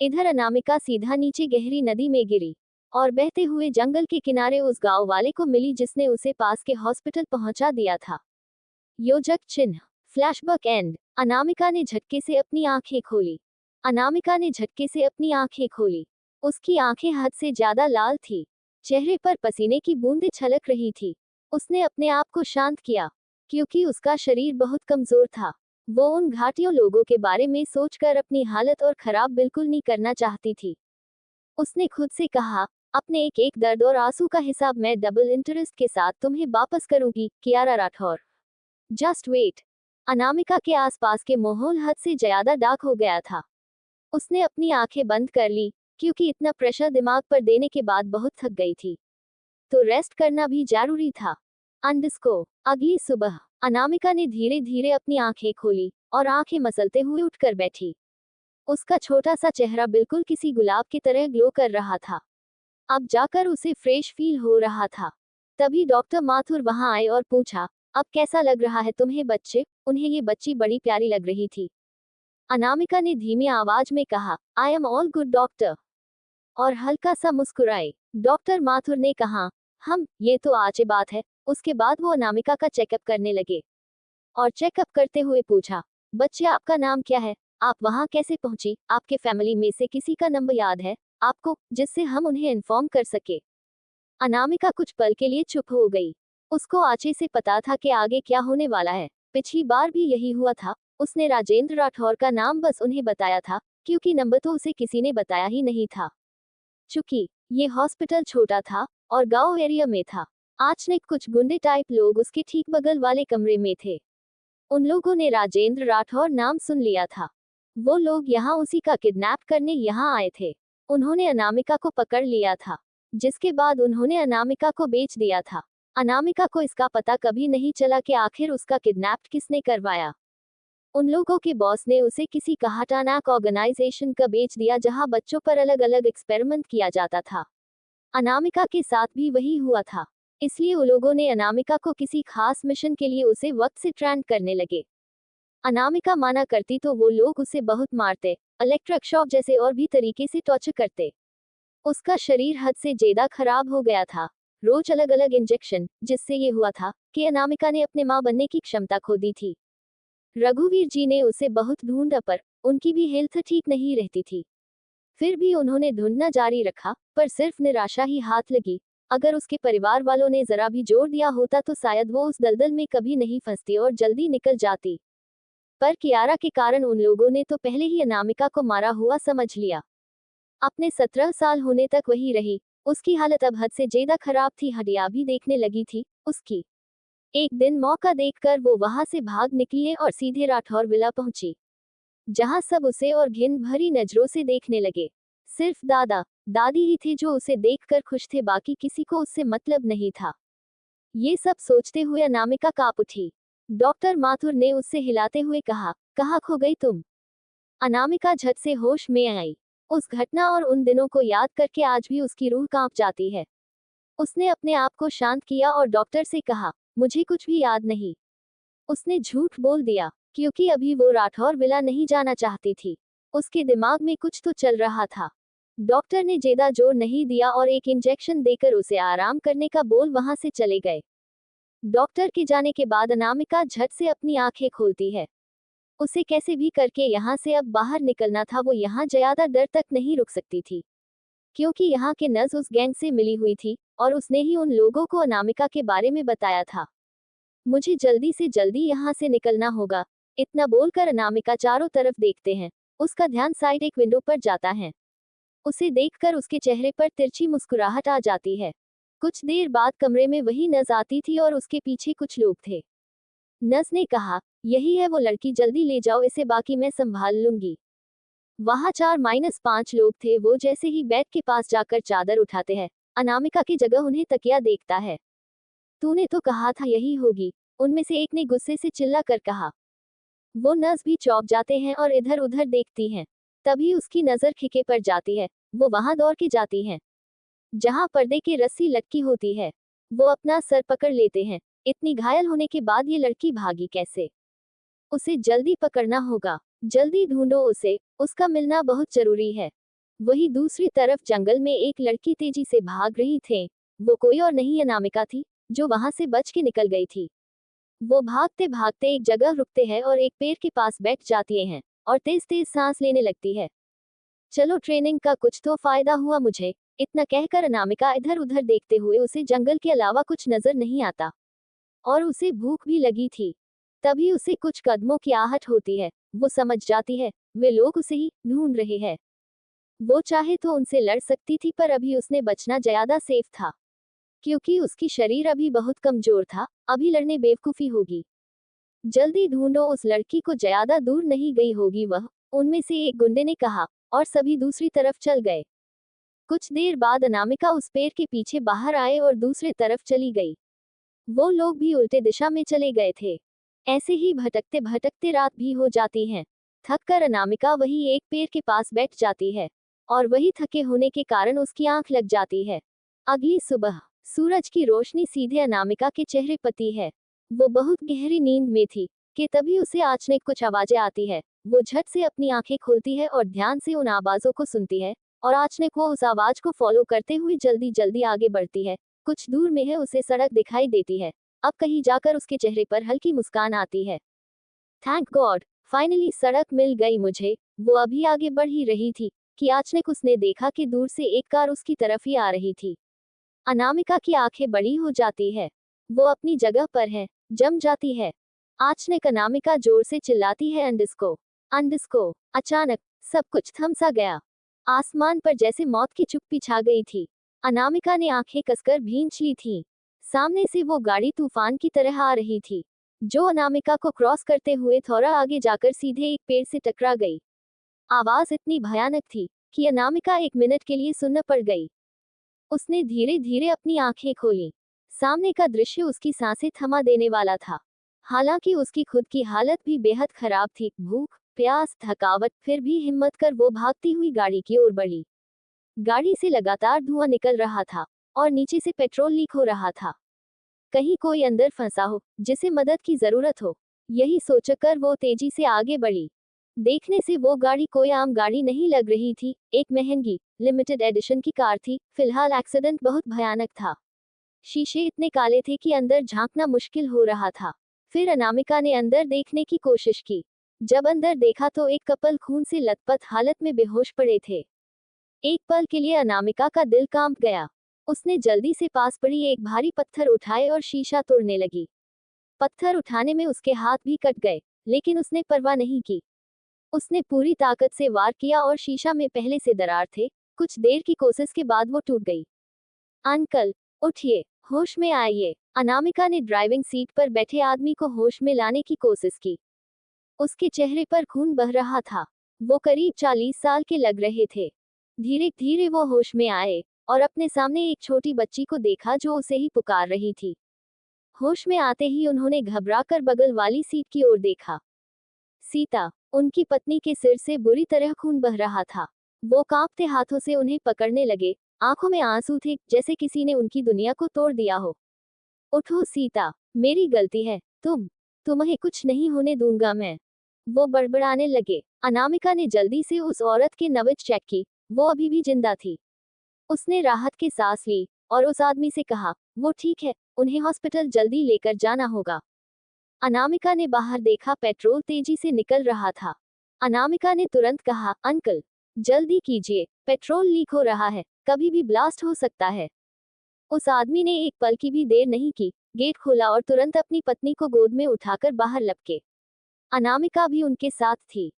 इधर अनामिका सीधा नीचे गहरी नदी में गिरी और बहते हुए जंगल के किनारे उस गांव वाले को मिली जिसने उसे पास के हॉस्पिटल पहुंचा दिया था। योजक चिन्ह। Flashback and. अनामिका ने झटके से अपनी आंखें खोली। अनामिका ने झटके से अपनी आंखें खोली। उसकी आंखें हद से ज्यादा लाल थी। चेहरे पर पसीने की बूंदें छलक रही थी। उसने अपने आप को शांत किया, क्योंकि उसका शरीर बहुत कमजोर था। वो उन घाटियों लोगों के बारे में सोचकर अपनी हालत और खराब बिल्कुल नहीं करना चाहती थी। उसने खुद से कहा, अपने एक एक दर्द और आंसू का हिसाब मैं डबल इंटरेस्ट के साथ तुम्हें वापस करूंगी, कियारा राठौर। Just wait. अनामिका के आसपास के माहौल हद से ज्यादा डार्क हो गया था। उसने अपनी आंखें बंद कर ली, क्योंकि इतना प्रेशर दिमाग पर देने के बाद बहुत थक गई थी, तो रेस्ट करना भी जरूरी था। अंडस्को। अगली सुबह अनामिका ने धीरे धीरे अपनी आंखें खोली और आंखें मसलते हुए उठकर बैठी। उसका छोटा सा चेहरा बिल्कुल किसी गुलाब की तरह ग्लो कर रहा था। अब जाकर उसे फ्रेश फील हो रहा था। तभी डॉक्टर माथुर वहां आए और पूछा, अब कैसा लग रहा है तुम्हें बच्चे? उन्हें ये बच्ची बड़ी प्यारी लग रही थी। अनामिका ने धीमी आवाज में कहा, I am all good doctor, और हल्का सा मुस्कुराए। डॉक्टर माथुर ने कहा, ये तो आज बात है। उसके बाद वो अनामिका का चेकअप करने लगे और चेकअप करते हुए पूछा, बच्चे आपका नाम क्या है? आप वहां कैसे पहुंची? आपके फैमिली में से किसी का नंबर याद है आपको, जिससे हम उन्हें इन्फॉर्म कर सके? अनामिका कुछ पल के लिए चुप हो गई। उसको आचे से पता था कि आगे क्या होने वाला है। पिछली बार भी यही हुआ था। उसने राजेंद्र राठौर का नाम बस उन्हें बताया था, क्योंकि नंबर तो उसे किसी ने बताया ही नहीं था। चूंकि ये हॉस्पिटल छोटा था और गांव एरिया में था, आचनिक कुछ गुंडे टाइप लोग उसके ठीक बगल वाले कमरे में थे। उन लोगों ने राजेंद्र राठौर नाम सुन लिया था। वो लोग यहाँ उसी का किडनैप करने यहाँ आए थे। उन्होंने अनामिका को पकड़ लिया था, जिसके बाद उन्होंने अनामिका को बेच दिया था। अनामिका को इसका पता कभी नहीं चला कि आखिर उसका किडनैप किसने करवाया। उन लोगों के बॉस ने उसे किसी खतरनाक ऑर्गेनाइजेशन का बेच दिया जहां बच्चों पर अलग अलग एक्सपेरिमेंट किया जाता था। अनामिका के साथ भी वही हुआ था, इसलिए उन लोगों ने अनामिका को किसी खास मिशन के लिए उसे वक्त से ट्रेंड करने लगे। अनामिका माना करती तो वो लोग उसे बहुत मारते, इलेक्ट्रिक शॉक जैसे और भी तरीके से टॉर्चर करते। उसका शरीर हद से ज्यादा खराब हो गया था, रोज अलग अलग इंजेक्शन, जिससे ये हुआ था कि अनामिका ने अपने मां बनने की क्षमता खो दी थी। रघुवीर जी ने उसे बहुत ढूंढा पर उनकी भी हेल्थ ठीक नहीं रहती थी। फिर भी उन्होंने ढूंढना जारी रखा, पर सिर्फ निराशा ही हाथ लगी। अगर उसके परिवार वालों ने जरा भी जोर दिया होता तो शायद वो उस दलदल में कभी नहीं फंसती और जल्दी निकल जाती। पर कियारा के कारण उन लोगों ने तो पहले ही अनामिका को मारा हुआ समझ लिया। अपने 17 साल होने तक वही रही। उसकी हालत अब हद से ज्यादा खराब थी, हड्डियां भी देखने लगी थी उसकी। एक दिन मौका देखकर वो वहां से भाग निकली और सीधे राठौर विला पहुंची, जहां सब उसे और घिन भरी नजरों से देखने लगे। सिर्फ दादा दादी ही थे जो उसे देखकर खुश थे, बाकी किसी को उससे मतलब नहीं था। ये सब सोचते हुए अनामिका कांप उठी। डॉक्टर माथुर ने उससे हिलाते हुए कहा, कहाँ खो गई तुम? अनामिका झट से होश में आई। उस घटना और उन दिनों को याद करके आज भी उसकी रूह कांप जाती है। उसने अपने आप को शांत किया और डॉक्टर से कहा, मुझे कुछ भी याद नहीं। उसने झूठ बोल दिया, क्योंकि अभी वो राठौर विला नहीं जाना चाहती थी। उसके दिमाग में कुछ तो चल रहा था। डॉक्टर ने ज्यादा जोर नहीं दिया और एक इंजेक्शन देकर उसे आराम करने का बोल वहां से चले गए। डॉक्टर के जाने के बाद अनामिका झट से अपनी आंखें खोलती है। उसे कैसे भी करके यहाँ से अब बाहर निकलना था। वो यहाँ ज्यादा देर तक नहीं रुक सकती थी, क्योंकि यहाँ के नर्स उस गैंग से मिली हुई थी और उसने ही उन लोगों को अनामिका के बारे में बताया था। मुझे जल्दी से जल्दी यहाँ से निकलना होगा। इतना बोलकर अनामिका चारों तरफ देखते हैं। उसका ध्यान साइड एक विंडो पर जाता है। उसे देखकर उसके चेहरे पर तिरछी मुस्कुराहट आ जाती है। कुछ देर बाद कमरे में वही नर्स आती थी और उसके पीछे कुछ लोग थे। नर्स ने कहा, यही है वो लड़की, जल्दी ले जाओ इसे, बाकी मैं संभाल लूंगी। वहां 4-5 लोग थे। वो जैसे ही बेड के पास जाकर चादर उठाते हैं, अनामिका की जगह उन्हें तकिया देखता है। तूने तो कहा था यही होगी, उनमें से एक ने गुस्से से चिल्ला कर कहा। वो नर्स भी चौंक जाते हैं और इधर उधर देखती हैं। तभी उसकी नजर खिके पर जाती है। वो वहां दौड़ के जाती हैं, जहां पर्दे की रस्सी लटकी होती है। वो अपना सर पकड़ लेते हैं। इतनी घायल होने के बाद ये लड़की भागी कैसे? उसे जल्दी पकड़ना होगा, जल्दी ढूंढो उसे, उसका मिलना बहुत जरूरी है। वही दूसरी तरफ जंगल में एक लड़की तेजी से भाग रही थे। वो कोई और नहीं अनामिका थी, जो वहां से बच के निकल गई थी। वो भागते भागते एक जगह रुकते हैं और एक पेड़ के पास बैठ जाती हैं और तेज तेज सांस लेने लगती है। चलो, ट्रेनिंग का कुछ तो फायदा हुआ मुझे। इतना कहकर अनामिका इधर उधर देखते हुए, उसे जंगल के अलावा कुछ नजर नहीं आता और उसे भूख भी लगी थी। तभी उसे कुछ कदमों की आहट होती है। वो समझ जाती है वे लोग उसे ही ढूंढ रहे हैं। वो चाहे तो उनसे लड़ सकती थी, पर अभी उसने बचना ज्यादा सेफ था, क्योंकि उसकी शरीर अभी बहुत कमजोर था। अभी लड़ने बेवकूफी होगी। जल्दी ढूंढो उस लड़की को, ज्यादा दूर नहीं गई होगी वह, उनमें से एक गुंडे ने कहा और सभी दूसरी तरफ चल गए। कुछ देर बाद अनामिका उस पेड़ के पीछे बाहर आए और दूसरे तरफ चली गई। वो लोग भी उल्टे दिशा में चले गए थे। ऐसे ही भटकते भटकते रात भी हो जाती है। थक कर अनामिका वही एक पेड़ के पास बैठ जाती है और वही थके होने के कारण उसकी आंख लग जाती है। अगली सुबह सूरज की रोशनी सीधे अनामिका के चेहरे पती है। वो बहुत गहरी नींद में थी कि तभी उसे अचानक कुछ आवाजें आती है। वो झट से अपनी आंखें खोलती है और ध्यान से उन आवाजों को सुनती है और अचानक वो उस आवाज को फॉलो करते हुए जल्दी जल्दी आगे बढ़ती है। कुछ दूर में है उसे सड़क दिखाई देती है। अब कहीं जाकर उसके चेहरे पर हल्की मुस्कान आती है। थैंक गॉड, फाइनली सड़क मिल गई मुझे। वो अभी आगे बढ़ ही रही थी कि अचानक उसने देखा कि दूर से एक कार उसकी तरफ ही आ रही थी। अनामिका की आंखें बड़ी हो जाती है। वो अपनी जगह पर है, जम जाती है। अचानक अनामिका जोर से चिल्लाती है, अंडिस्को, अंडिस्को। अचानक सब कुछ थम सा गया। आसमान पर जैसे मौत की चुप्पी छा गई थी। अनामिका ने आंखें कसकर भींच ली थीं। सामने से वो गाड़ी तूफान की तरह आ रही थी, जो अनामिका को क्रॉस करते हुए थोड़ा आगे जाकर सीधे एक पेड़ से टकरा गई। आवाज इतनी भयानक थी कि अनामिका 1 मिनट के लिए सुन्न पड़ गई। उसने धीरे धीरे अपनी आंखें खोली। सामने का दृश्य उसकी सांसें थमा देने वाला था। हालांकि उसकी खुद की हालत भी बेहद खराब थी, भूख, प्यास, थकावट, फिर भी हिम्मत कर वो भागती हुई गाड़ी की ओर बढ़ी। गाड़ी से लगातार धुआं निकल रहा था और नीचे से पेट्रोल लीक हो रहा था। कहीं कोई अंदर फंसा हो जिसे मदद की जरूरत हो, यही सोचकर वो तेजी से आगे बढ़ी। देखने से वो गाड़ी कोई आम गाड़ी नहीं लग रही थी, एक महंगी लिमिटेड एडिशन की कार थी। फिलहाल एक्सीडेंट बहुत भयानक था। शीशे इतने काले थे कि अंदर झांकना मुश्किल हो रहा था। फिर अनामिका ने अंदर देखने की कोशिश की। जब अंदर देखा तो एक कपल खून से लथपथ हालत में बेहोश पड़े थे। एक पल के लिए अनामिका का दिल कांप गया। उसने जल्दी से पास पड़ी एक भारी पत्थर उठाए और शीशा तोड़ने लगी। पत्थर उठाने में उसके हाथ भी कट गए, लेकिन उसने परवाह नहीं की। उसने पूरी ताकत से वार किया और शीशा में पहले से दरार थे। कुछ देर की कोशिश के बाद वो टूट गई। अंकल, उठिए, होश में आइए। अनामिका ने ड्राइविंग सीट पर बैठे आदमी को होश में लाने की कोशिश की। उसके चेहरे पर खून बह रहा था। वो करीब 40 साल के लग रहे थे। धीरे धीरे वो होश में आए और अपने सामने एक छोटी बच्ची को देखा जो उसे ही पुकार रही थी। होश में आते ही उन्होंने घबराकर बगल वाली सीट की ओर देखा। सीता, उनकी पत्नी के सिर से बुरी तरह खून बह रहा था। वो कांपते हाथों से उन्हें पकड़ने लगे। आंखों में आंसू थे, जैसे किसी ने उनकी दुनिया को तोड़ दिया हो। उठो सीता, मेरी गलती है। तुम्हें कुछ नहीं होने दूंगा मैं। वो बड़बड़ाने लगे। अनामिका ने जल्दी से उस औरत के नब्ज चेक की। वो अभी भी जिंदा थी। उसने राहत की सांस ली और उस आदमी से कहा, वो ठीक है, उन्हें हॉस्पिटल जल्दी लेकर जाना होगा। अनामिका ने बाहर देखा, पेट्रोल तेजी से निकल रहा था। अनामिका ने तुरंत कहा, अंकल, जल्दी कीजिए, पेट्रोल लीक हो रहा है, कभी भी ब्लास्ट हो सकता है। उस आदमी ने एक पल की भी देर नहीं की, गेट खोला और तुरंत अपनी पत्नी को गोद में उठाकर बाहर लपके। अनामिका भी उनके साथ थी।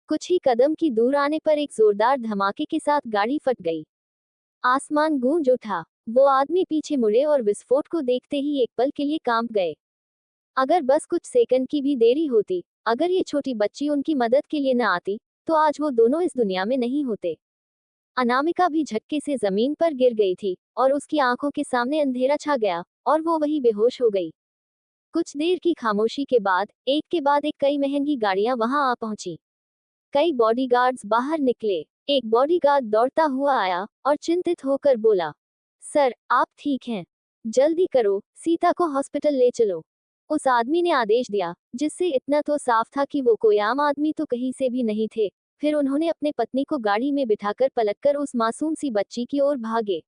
कुछ ही कदम की दूर आने पर एक जोरदार धमाके के साथ गाड़ी फट गई। आसमान गूंज उठा। वो आदमी पीछे मुड़े और विस्फोट को देखते ही एक पल के लिए कांप गए। अगर बस कुछ सेकंड की भी देरी होती, अगर ये छोटी बच्ची उनकी मदद के लिए न आती, तो आज वो दोनों इस दुनिया में नहीं होते। अनामिका भी झटके से जमीन पर गिर गई थी और उसकी आंखों के सामने अंधेरा छा गया और वो वही बेहोश हो गई। कुछ देर की खामोशी के बाद एक के बाद एक कई महंगी गाड़ियां वहां आ पहुंची। कई बॉडीगार्ड्स बाहर निकले। एक बॉडीगार्ड दौड़ता हुआ आया और चिंतित होकर बोला, सर, आप ठीक हैं? जल्दी करो, सीता को हॉस्पिटल ले चलो। उस आदमी ने आदेश दिया, जिससे इतना तो साफ था कि वो कोई आम आदमी तो कहीं से भी नहीं थे। फिर उन्होंने अपने पत्नी को गाड़ी में बिठाकर पलटकर उस मासूम सी बच्ची की ओर भागे।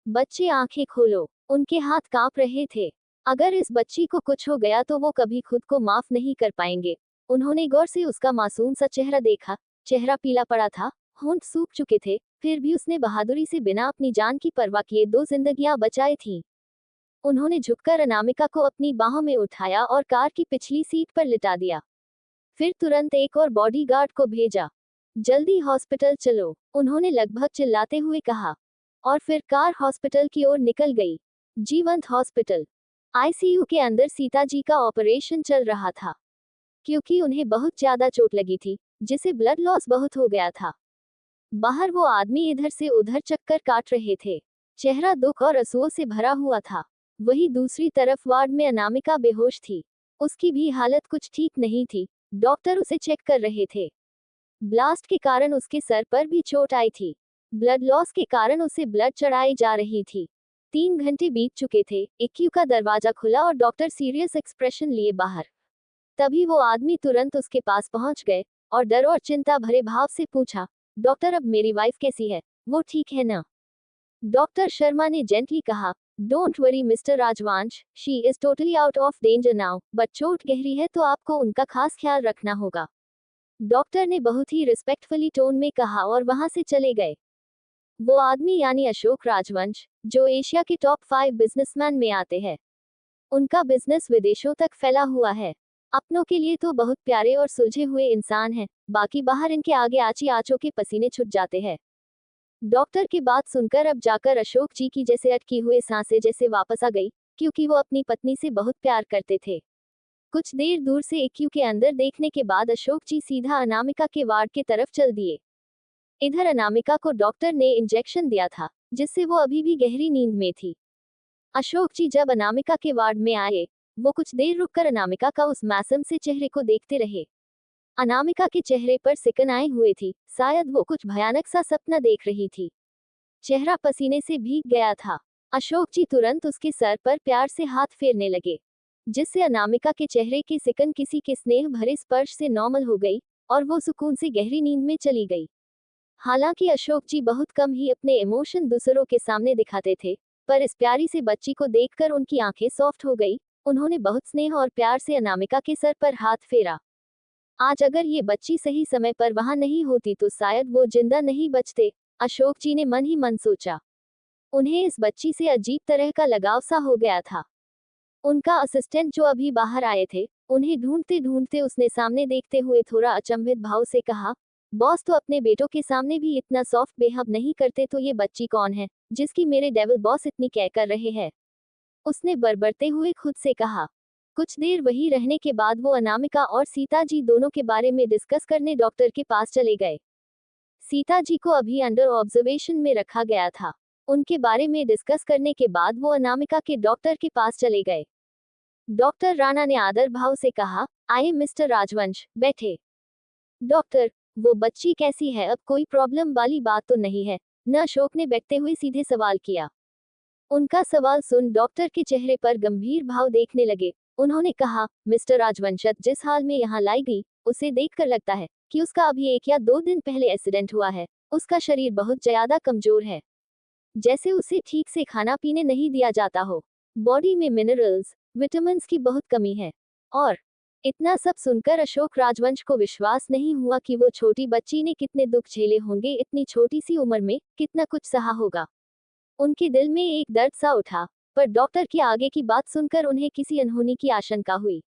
बच्चे, आंखें खोलो। उनके हाथ कांप रहे थे। अगर इस बच्ची को कुछ हो गया तो वो कभी खुद को माफ नहीं कर पाएंगे। उन्होंने गौर से उसका मासूम सा चेहरा देखा। चेहरा पीला पड़ा था, होंठ सूख चुके थे, फिर भी उसने बहादुरी से बिना अपनी जान की परवाह किए 2 जिंदगियां बचाई थीं। उन्होंने झुककर अनामिका को अपनी बाहों में उठाया और कार की पिछली सीट पर लिटा दिया। फिर तुरंत एक और बॉडीगार्ड को भेजा। जल्दी हॉस्पिटल चलो, उन्होंने लगभग चिल्लाते हुए कहा। और फिर कार हॉस्पिटल की ओर निकल गई। जीवंत हॉस्पिटल। आईसीयू के अंदर सीता जी का ऑपरेशन चल रहा था। क्योंकि उन्हें बहुत ज्यादा चोट लगी थी, जिसे ब्लड लॉस बहुत हो गया था। बाहर वो आदमी इधर से उधर चक्कर काट रहे थे। चेहरा दुख और आंसुओं से भरा हुआ था। वही दूसरी तरफ वार्ड में अनामिका बेहोश थी। उसकी भी हालत कुछ ठीक नहीं थी। डॉक्टर उसे चेक कर रहे थे। ब्लास्ट के कारण उसके सर पर भी चोट आई थी। ब्लड लॉस के कारण उसे ब्लड चढ़ाई जा रही थी। 3 घंटे बीत चुके थे। एक्यू का दरवाजा खुला और डॉक्टर सीरियस एक्सप्रेशन लिए बाहर। तभी वो आदमी तुरंत उसके पास पहुंच गए और डर और चिंता भरे भाव से पूछा, डॉक्टर, अब मेरी वाइफ कैसी है? वो ठीक है ना? डॉक्टर शर्मा ने जेंटली कहा, डोंट वरी मिस्टर राजवंश, she is totally out of danger now, but चोट गहरी है तो आपको उनका खास ख्याल रखना होगा। डॉक्टर ने बहुत ही रिस्पेक्टफुली टोन में कहा और वहां से चले गए। वो आदमी यानी अशोक राजवंश, जो एशिया के टॉप 5 बिजनेसमैन में आते हैं। उनका बिजनेस विदेशों तक फैला हुआ है। अपनों के लिए तो बहुत प्यारे और सुलझे हुए इंसान हैं, बाकी बाहर इनके आगे आची आंचों के पसीने छूट जाते हैं। डॉक्टर की बात सुनकर अब जाकर अशोक जी की जैसे अटकी हुए सांसें जैसे वापस आ गई, क्योंकि वो अपनी पत्नी से बहुत प्यार करते थे। कुछ देर दूर से एक्यू के अंदर देखने के बाद अशोक जी सीधा अनामिका के वार्ड की तरफ चल दिए। इधर अनामिका को डॉक्टर ने इंजेक्शन दिया था, जिससे वो अभी भी गहरी नींद में थी। अशोक जी जब अनामिका के वार्ड में आए, वो कुछ देर रुककर अनामिका का उस मासूम से चेहरे को देखते रहे। अनामिका के चेहरे पर सिकन आई हुई थी, शायद वो कुछ भयानक सा सपना देख रही थी। चेहरा पसीने से भीग गया था। अशोक जी तुरंत उसके सर पर प्यार से हाथ फेरने लगे, जिससे अनामिका के चेहरे की सिकन किसी के स्नेह भरे स्पर्श से नॉर्मल हो गई और वो सुकून से गहरी नींद में चली गई। हालांकि अशोक जी बहुत कम ही अपने इमोशन दूसरों के सामने दिखाते थे, पर इस प्यारी से बच्ची को देखकर उनकी आंखें सॉफ्ट हो गई। उन्होंने बहुत स्नेह और प्यार से अनामिका के सर पर हाथ फेरा। आज अगर ये बच्ची सही समय पर वहां नहीं होती तो शायद वो जिंदा नहीं बचते, अशोक जी ने मन ही मन सोचा। उन्हें इस बच्ची से अजीब तरह का लगाव सा हो गया था। उनका असिस्टेंट जो अभी बाहर आए थे, उन्हें ढूंढते ढूंढते उसने सामने देखते हुए थोड़ा अचंभित भाव से कहा, बॉस तो अपने बेटों के सामने भी इतना सॉफ्ट बिहेव नहीं करते, तो ये बच्ची कौन है जिसकी मेरे डेविल बॉस इतनी केयर कर रहे हैं? उसने बड़बड़ते हुए खुद से कहा। कुछ देर वही रहने के बाद वो अनामिका और सीता जी दोनों के बारे में डिस्कस करने डॉक्टर के पास चले गए। सीता जी को अभी अंडर ऑब्जर्वेशन में रखा गया था। उनके बारे में डिस्कस करने के बाद वो अनामिका के डॉक्टर के पास चले गए। डॉक्टर राणा ने आदर भाव से कहा, आइए मिस्टर राजवंश, बैठे। डॉक्टर, वो बच्ची कैसी है? अब कोई प्रॉब्लम वाली बात तो नहीं है न? अशोक ने बैठते हुए सीधे सवाल किया। उनका सवाल सुन डॉक्टर के चेहरे पर गंभीर भाव देखने लगे। उन्होंने कहा, मिस्टर राजवंशत जिस हाल में यहाँ लाई गई, उसे देखकर लगता है कि उसका अभी 1 या 2 दिन पहले एक्सीडेंट हुआ है। उसका शरीर बहुत ज्यादा कमजोर है, जैसे उसे ठीक से खाना पीने नहीं दिया जाता हो। बॉडी में मिनरल्स, विटामिन्स की बहुत कमी है। और इतना सब सुनकर अशोक राजवंश को विश्वास नहीं हुआ कि वो छोटी बच्ची ने कितने दुख झेले होंगे, इतनी छोटी सी उम्र में कितना कुछ सहा होगा। उनके दिल में एक दर्द सा उठा, पर डॉक्टर की आगे की बात सुनकर उन्हें किसी अनहोनी की आशंका हुई।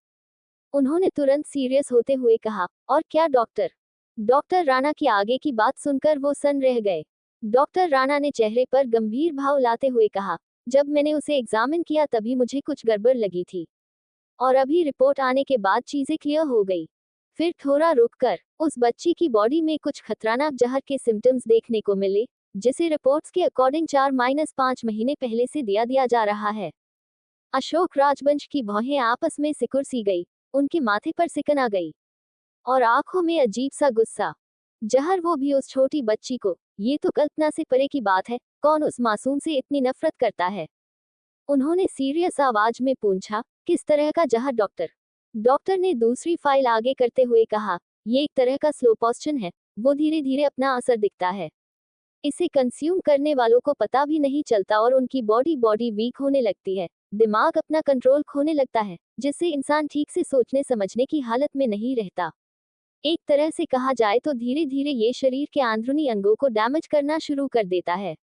उन्होंने तुरंत सीरियस होते हुए कहा, और क्या डॉक्टर? डॉक्टर राणा की आगे की बात सुनकर वो सन रह गए। डॉक्टर राणा ने चेहरे पर गंभीर भाव लाते हुए कहा, जब मैंने उसे एग्जामिन किया तभी मुझे कुछ गड़बड़ लगी थी, और अभी रिपोर्ट आने के बाद चीजें क्लियर हो गई। फिर थोड़ा रुककर उस बच्ची की बॉडी में कुछ खतरनाक जहर के सिम्टम्स देखने को मिले, जिसे रिपोर्ट्स के अकॉर्डिंग 4-5 महीने पहले से दिया जा रहा है। अशोक राजवंश की भौहें आपस में सिकुड़ सी गई, उनके माथे पर सिकन आ गई और आंखों में अजीब सा गुस्सा। जहर, वो भी उस छोटी बच्ची को? ये तो कल्पना से परे की बात है। कौन उस मासूम से इतनी नफरत करता है? उन्होंने सीरियस आवाज में पूछा, किस तरह का जहर डॉक्टर? डॉक्टर ने दूसरी फाइल आगे करते हुए कहा, ये एक तरह का स्लो पॉइजन है। वो धीरे धीरे अपना असर दिखता है। इसे कंज्यूम करने वालों को पता भी नहीं चलता और उनकी बॉडी वीक होने लगती है, दिमाग अपना कंट्रोल खोने लगता है, जिससे इंसान ठीक से सोचने समझने की हालत में नहीं रहता। एक तरह से कहा जाए तो धीरे धीरे ये शरीर के अंदरूनी अंगों को डैमेज करना शुरू कर देता है।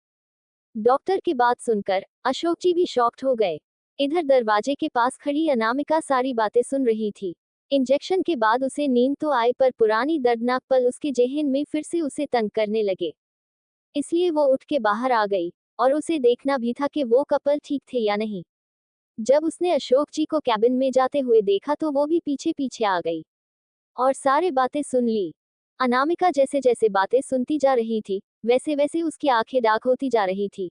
डॉक्टर की बात सुनकर अशोक जी भी शॉक्ड हो गए। इधर दरवाजे के पास खड़ी अनामिका सारी बातें सुन रही थी। इंजेक्शन के बाद उसे नींद तो आई, पर पुरानी दर्दनाक पल उसके जेहन में फिर से उसे तंग करने लगे। इसलिए वो उठ के बाहर आ गई और उसे देखना भी था कि वो कपल ठीक थे या नहीं। जब उसने अशोक जी को कैबिन में जाते हुए देखा तो वो भी पीछे पीछे आ गई और सारी बातें सुन ली। अनामिका जैसे जैसे बातें सुनती जा रही थी, वैसे वैसे उसकी आंखें डार्क होती जा रही थी।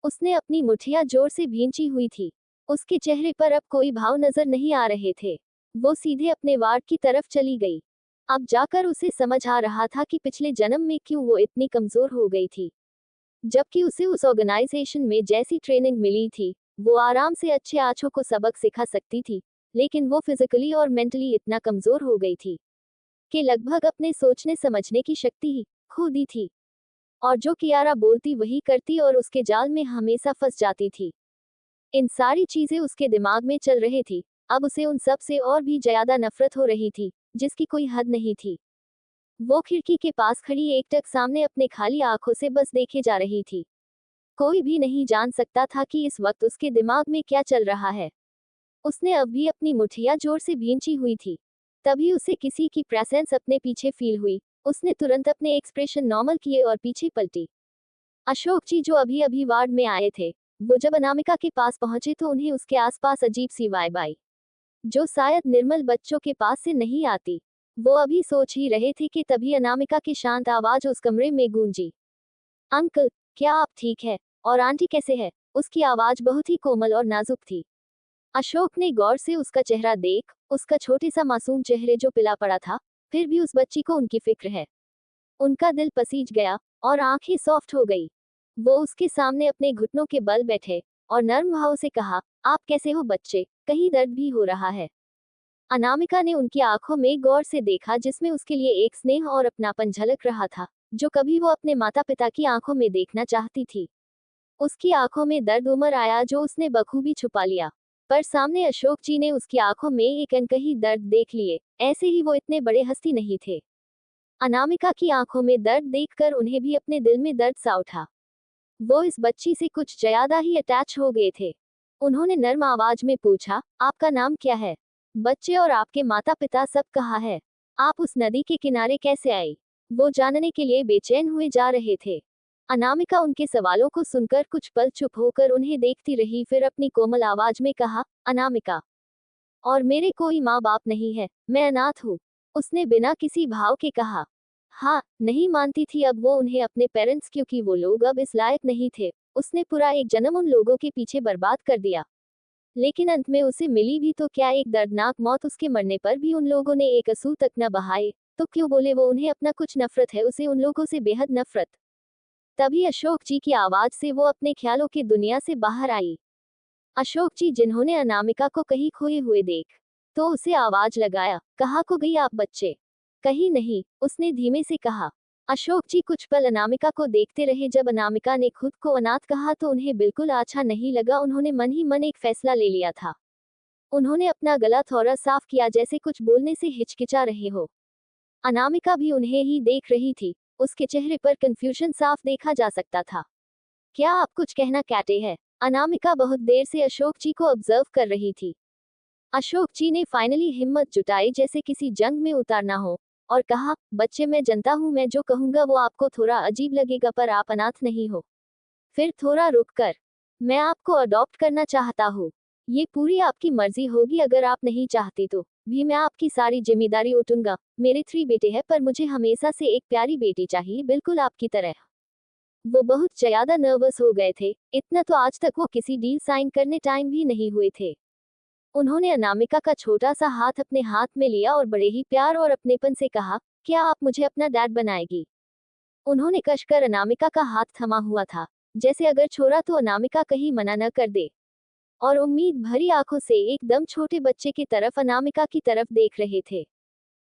उसने अपनी मुठ्ठियां जोर से भींची हुई थी। उसके चेहरे पर अब कोई भाव नजर नहीं आ रहे थे। वो सीधे अपने वार्ड की तरफ चली गई। अब जाकर उसे समझ आ रहा था कि पिछले जन्म में क्यों वो इतनी कमजोर हो गई थी। जबकि उसे उस ऑर्गेनाइजेशन में जैसी ट्रेनिंग मिली थी, वो आराम से अच्छे आँचों को सबक सिखा सकती थी, लेकिन वो फिजिकली और मेंटली इतना कमजोर हो गई थी कि लगभग अपने सोचने समझने की शक्ति ही खो दी थी। और जो कियारा बोलती वही करती और उसके जाल में हमेशा फंस जाती थी। इन सारी चीजें उसके दिमाग में चल रही थी। अब उसे उन सब से और भी ज्यादा नफरत हो रही थी, जिसकी कोई हद नहीं थी। वो खिड़की के पास खड़ी एकटक सामने अपने खाली आंखों से बस देखे जा रही थी। कोई भी नहीं जान सकता था कि इस वक्त उसके दिमाग में क्या चल रहा है। उसने अब भी अपनी मुठ्ठियां जोर से भींची हुई थी। तभी उसे किसी की प्रेजेंस अपने पीछे फील हुई। उसने तुरंत अपने एक्सप्रेशन नॉर्मल किए और पीछे पलटी। अशोक जी जो अभी अभी वार्ड में आए थे, वो जब अनामिका के पास पहुंचे तो उन्हें उसके आसपास अजीब सी वाइब आई, जो शायद निर्मल बच्चों के पास से नहीं आती। वो अभी सोच ही रहे थे कि तभी अनामिका की शांत आवाज उस कमरे में गूंजी। अंकल, क्या आप ठीक है? और आंटी कैसे है? उसकी आवाज बहुत ही कोमल और नाजुक थी। अशोक ने गौर से उसका चेहरा देख, उसका छोटे सा मासूम चेहरे जो पिला पड़ा था, फिर भी उस बच्ची को उनकी फिक्र है। उनका दिल पसीज गया और आंखें सॉफ्ट हो गई। वो उसके सामने अपने घुटनों के बल बैठे और नर्म भाव से कहा, आप कैसे हो बच्चे? कहीं दर्द भी हो रहा है? अनामिका ने उनकी आंखों में गौर से देखा, जिसमें उसके लिए एक स्नेह और अपनापन झलक रहा था, जो कभी वो अपने माता पिता की आंखों में देखना चाहती थी। उसकी आंखों में दर्द उमड़ आया, जो उसने बखूबी छुपा लिया। पर सामने अशोक जी ने उसकी आंखों में एक अनकही दर्द देख लिए, ऐसे ही वो इतने बड़े हस्ती नहीं थे। अनामिका की आंखों में दर्द देखकर उन्हें भी अपने दिल में दर्द सा उठा। वो इस बच्ची से कुछ ज्यादा ही अटैच हो गए थे। उन्होंने नर्म आवाज में पूछा, आपका नाम क्या है? बच्चे और आपके माता पिता सब कहाँ है? आप उस नदी के किनारे कैसे आई? वो जानने के लिए बेचैन हुए जा रहे थे। अनामिका उनके सवालों को सुनकर कुछ पल चुप होकर उन्हें देखती रही, फिर अपनी कोमल आवाज में कहा, अनामिका, और मेरे कोई माँ बाप नहीं है, मैं अनाथ हूँ। उसने बिना किसी भाव के कहा। हाँ, नहीं मानती थी अब वो उन्हें अपने पेरेंट्स, क्योंकि वो लोग अब इस लायक नहीं थे। उसने पूरा एक जन्म उन लोगों के पीछे बर्बाद कर दिया, लेकिन अंत में उसे मिली भी तो क्या एक दर्दनाक मौत। उसके मरने पर भी उन लोगों ने एक आंसू तक न बहाए। तो क्यों बोले वो उन्हें अपना कुछ नफरत है, उसे उन लोगों से बेहद नफरत। तभी अशोक जी की आवाज से वो अपने ख्यालों की दुनिया से बाहर आई। अशोक जी जिन्होंने अनामिका को कहीं खोए हुए देख तो उसे आवाज लगाया, कहाँ को गई आप बच्चे? कहीं नहीं, उसने धीमे से कहा। अशोक जी कुछ पल अनामिका को देखते रहे। जब अनामिका ने खुद को अनाथ कहा तो उन्हें बिल्कुल अच्छा नहीं लगा। उन्होंने मन ही मन एक फैसला ले लिया था। उन्होंने अपना गला थोड़ा साफ किया, जैसे कुछ बोलने से हिचकिचा रहे हो। अनामिका भी उन्हें ही देख रही थी। उसके चेहरे पर कंफ्यूजन साफ देखा जा सकता था। क्या आप कुछ कहना चाहते हैं? अनामिका बहुत देर से अशोक जी को ऑब्जर्व कर रही थी। अशोक जी ने फाइनली हिम्मत जुटाई, जैसे किसी जंग में उतारना हो, और कहा, बच्चे मैं जनता हूँ, मैं जो कहूंगा वो आपको थोड़ा अजीब लगेगा, पर आप अनाथ नहीं हो। फिर थोड़ा रुककर, मैं आपको अडॉप्ट करना चाहता हूँ। ये पूरी आपकी मर्जी होगी, अगर आप नहीं चाहती तो भी मैं आपकी सारी जिम्मेदारी उठूंगा। मेरे 3 बेटे हैं, पर मुझे हमेशा से एक प्यारी बेटी चाहिए, बिल्कुल आपकी तरह। वो बहुत ज्यादा नर्वस हो गए थे। इतना तो आज तक वो किसी डील साइन करने टाइम भी नहीं हुए थे। उन्होंने अनामिका का छोटा सा हाथ अपने हाथ में लिया और बड़े ही प्यार और अपनेपन से कहा, क्या आप मुझे अपना डैड बनाएगी? उन्होंने कसकर अनामिका का हाथ थमा हुआ था, जैसे अगर छोड़ा तो अनामिका कहीं मना न कर दे। और उम्मीद भरी आंखों से एकदम छोटे बच्चे की तरफ अनामिका की तरफ देख रहे थे।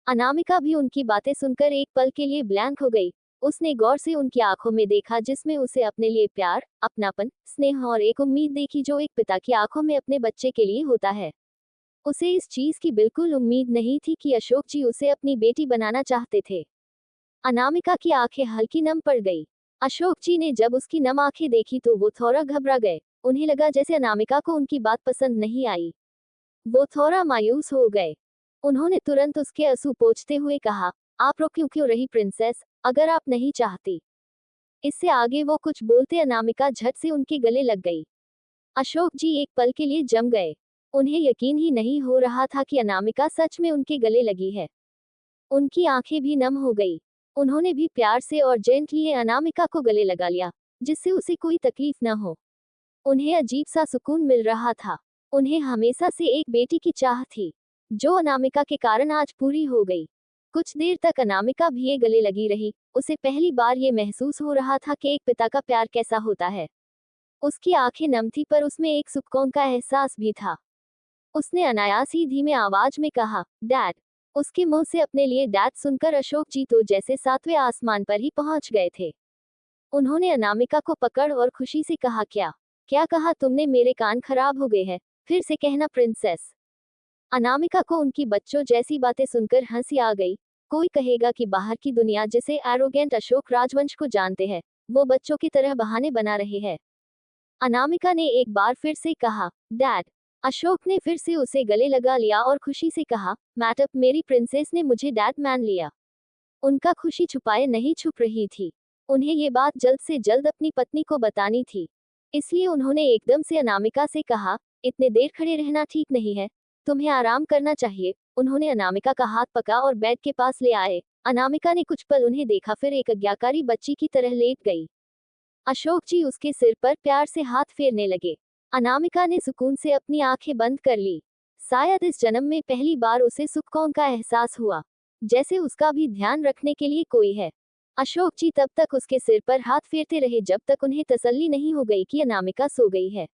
अनामिका भी उनकी बातें सुनकर एक पल के लिए ब्लैंक हो गई। उसने गौर से उनकी आंखों में देखा, जिसमें उसे अपने लिए प्यार, अपनापन, स्नेह और एक उम्मीद देखी, जो एक पिता की आंखों में अपने बच्चे के लिए होता है। उसे इस चीज की बिल्कुल उम्मीद नहीं थी कि अशोक जी उसे अपनी बेटी बनाना चाहते थे। अनामिका की आंखें हल्की नम पड़ गई। अशोक जी ने जब उसकी नम आंखें देखी तो वो थोड़ा घबरा गए। उन्हें लगा जैसे अनामिका को उनकी बात पसंद नहीं आई। वो थोड़ा मायूस हो गए। उन्होंने तुरंत उसके आंसू पोंछते हुए कहा, आप रो क्यों क्यों रही प्रिंसेस, अगर आप नहीं चाहती। इससे आगे वो कुछ बोलते अनामिका झट से उनके गले लग गई। अशोक जी एक पल के लिए जम गए। उन्हें यकीन ही नहीं हो रहा था कि अनामिका सच में उनके गले लगी है। उनकी आंखें भी नम हो गई। उन्होंने भी प्यार से और जेंटली अनामिका को गले लगा लिया, जिससे उसे कोई तकलीफ न हो। उन्हें अजीब सा सुकून मिल रहा था। उन्हें हमेशा से एक बेटी की चाह थी, जो अनामिका के कारण आज पूरी हो गई। कुछ देर तक अनामिका भी ये गले लगी रही। उसे पहली बार ये महसूस हो रहा था कि एक पिता का प्यार कैसा होता है। उसकी आंखें नम थी, पर उसमें एक सुकून का एहसास भी था। उसने अनायास ही धीमे आवाज में कहा, डैड। उसके मुंह से अपने लिए डैड सुनकर अशोक जी तो जैसे 7वें आसमान पर ही पहुंच गए थे। उन्होंने अनामिका को पकड़ और खुशी से कहा, क्या क्या कहा तुमने? मेरे कान खराब हो गए हैं, फिर से कहना प्रिंसेस। अनामिका को उनकी बच्चों जैसी बातें सुनकर हंसी आ गई। कोई कहेगा कि बाहर की दुनिया जिसे एरोगेंट अशोक राजवंश को जानते हैं, वो बच्चों की तरह बहाने बना रहे हैं। अनामिका ने एक बार फिर से कहा, डैड। अशोक ने फिर से उसे गले लगा लिया और खुशी से कहा, मैडम, मेरी प्रिंसेस ने मुझे डैड मान लिया। उनका खुशी छुपाए नहीं छुप रही थी। उन्हें ये बात जल्द से जल्द अपनी पत्नी को बतानी थी, इसलिए उन्होंने एकदम से अनामिका से कहा, इतने देर खड़े रहना ठीक नहीं है, तुम्हें आराम करना चाहिए। उन्होंने अनामिका का हाथ पकड़ा और बेड के पास ले आए। अनामिका ने कुछ पल उन्हें देखा, फिर एक आज्ञाकारी बच्ची की तरह लेट गई। अशोक जी उसके सिर पर प्यार से हाथ फेरने लगे। अनामिका ने सुकून से अपनी आंखें बंद कर ली। शायद इस जन्म में पहली बार उसे सुकून का एहसास हुआ, जैसे उसका भी ध्यान रखने के लिए कोई है। अशोक जी तब तक उसके सिर पर हाथ फेरते रहे जब तक उन्हें तसल्ली नहीं हो गई कि अनामिका सो गई है।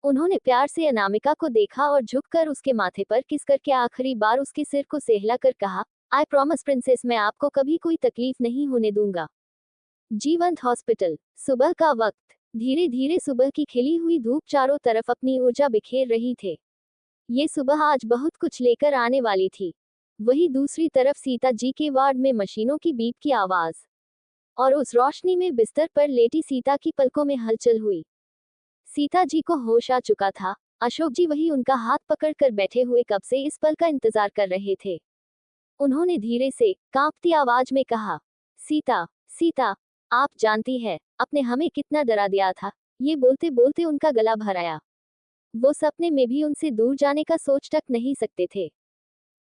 उन्होंने प्यार से अनामिका को देखा और झुककर उसके माथे पर किस करके आखिरी बार उसके सिर को सहलाकर कहा, आई प्रॉमिस प्रिंसेस, मैं आपको कभी कोई तकलीफ नहीं होने दूंगा। जीवंत हॉस्पिटल। सुबह का वक्त। धीरे धीरे सुबह की खिली हुई धूप चारों तरफ अपनी ऊर्जा बिखेर रही थे। ये सुबह आज बहुत कुछ लेकर आने वाली थी। वही दूसरी तरफ सीता जी के वार्ड में मशीनों की बीप की आवाज, और उस रोशनी में बिस्तर पर लेटी सीता की पलकों में हलचल हुई। सीता जी को होश आ चुका था। अशोक जी वही उनका हाथ पकड़कर बैठे हुए कब से इस पल का इंतजार कर रहे थे। उन्होंने धीरे से कांपती आवाज में कहा, सीता, सीता, आप जानती है आपने हमें कितना डरा दिया था। ये बोलते बोलते उनका गला भर आया। वो सपने में भी उनसे दूर जाने का सोच तक नहीं सकते थे।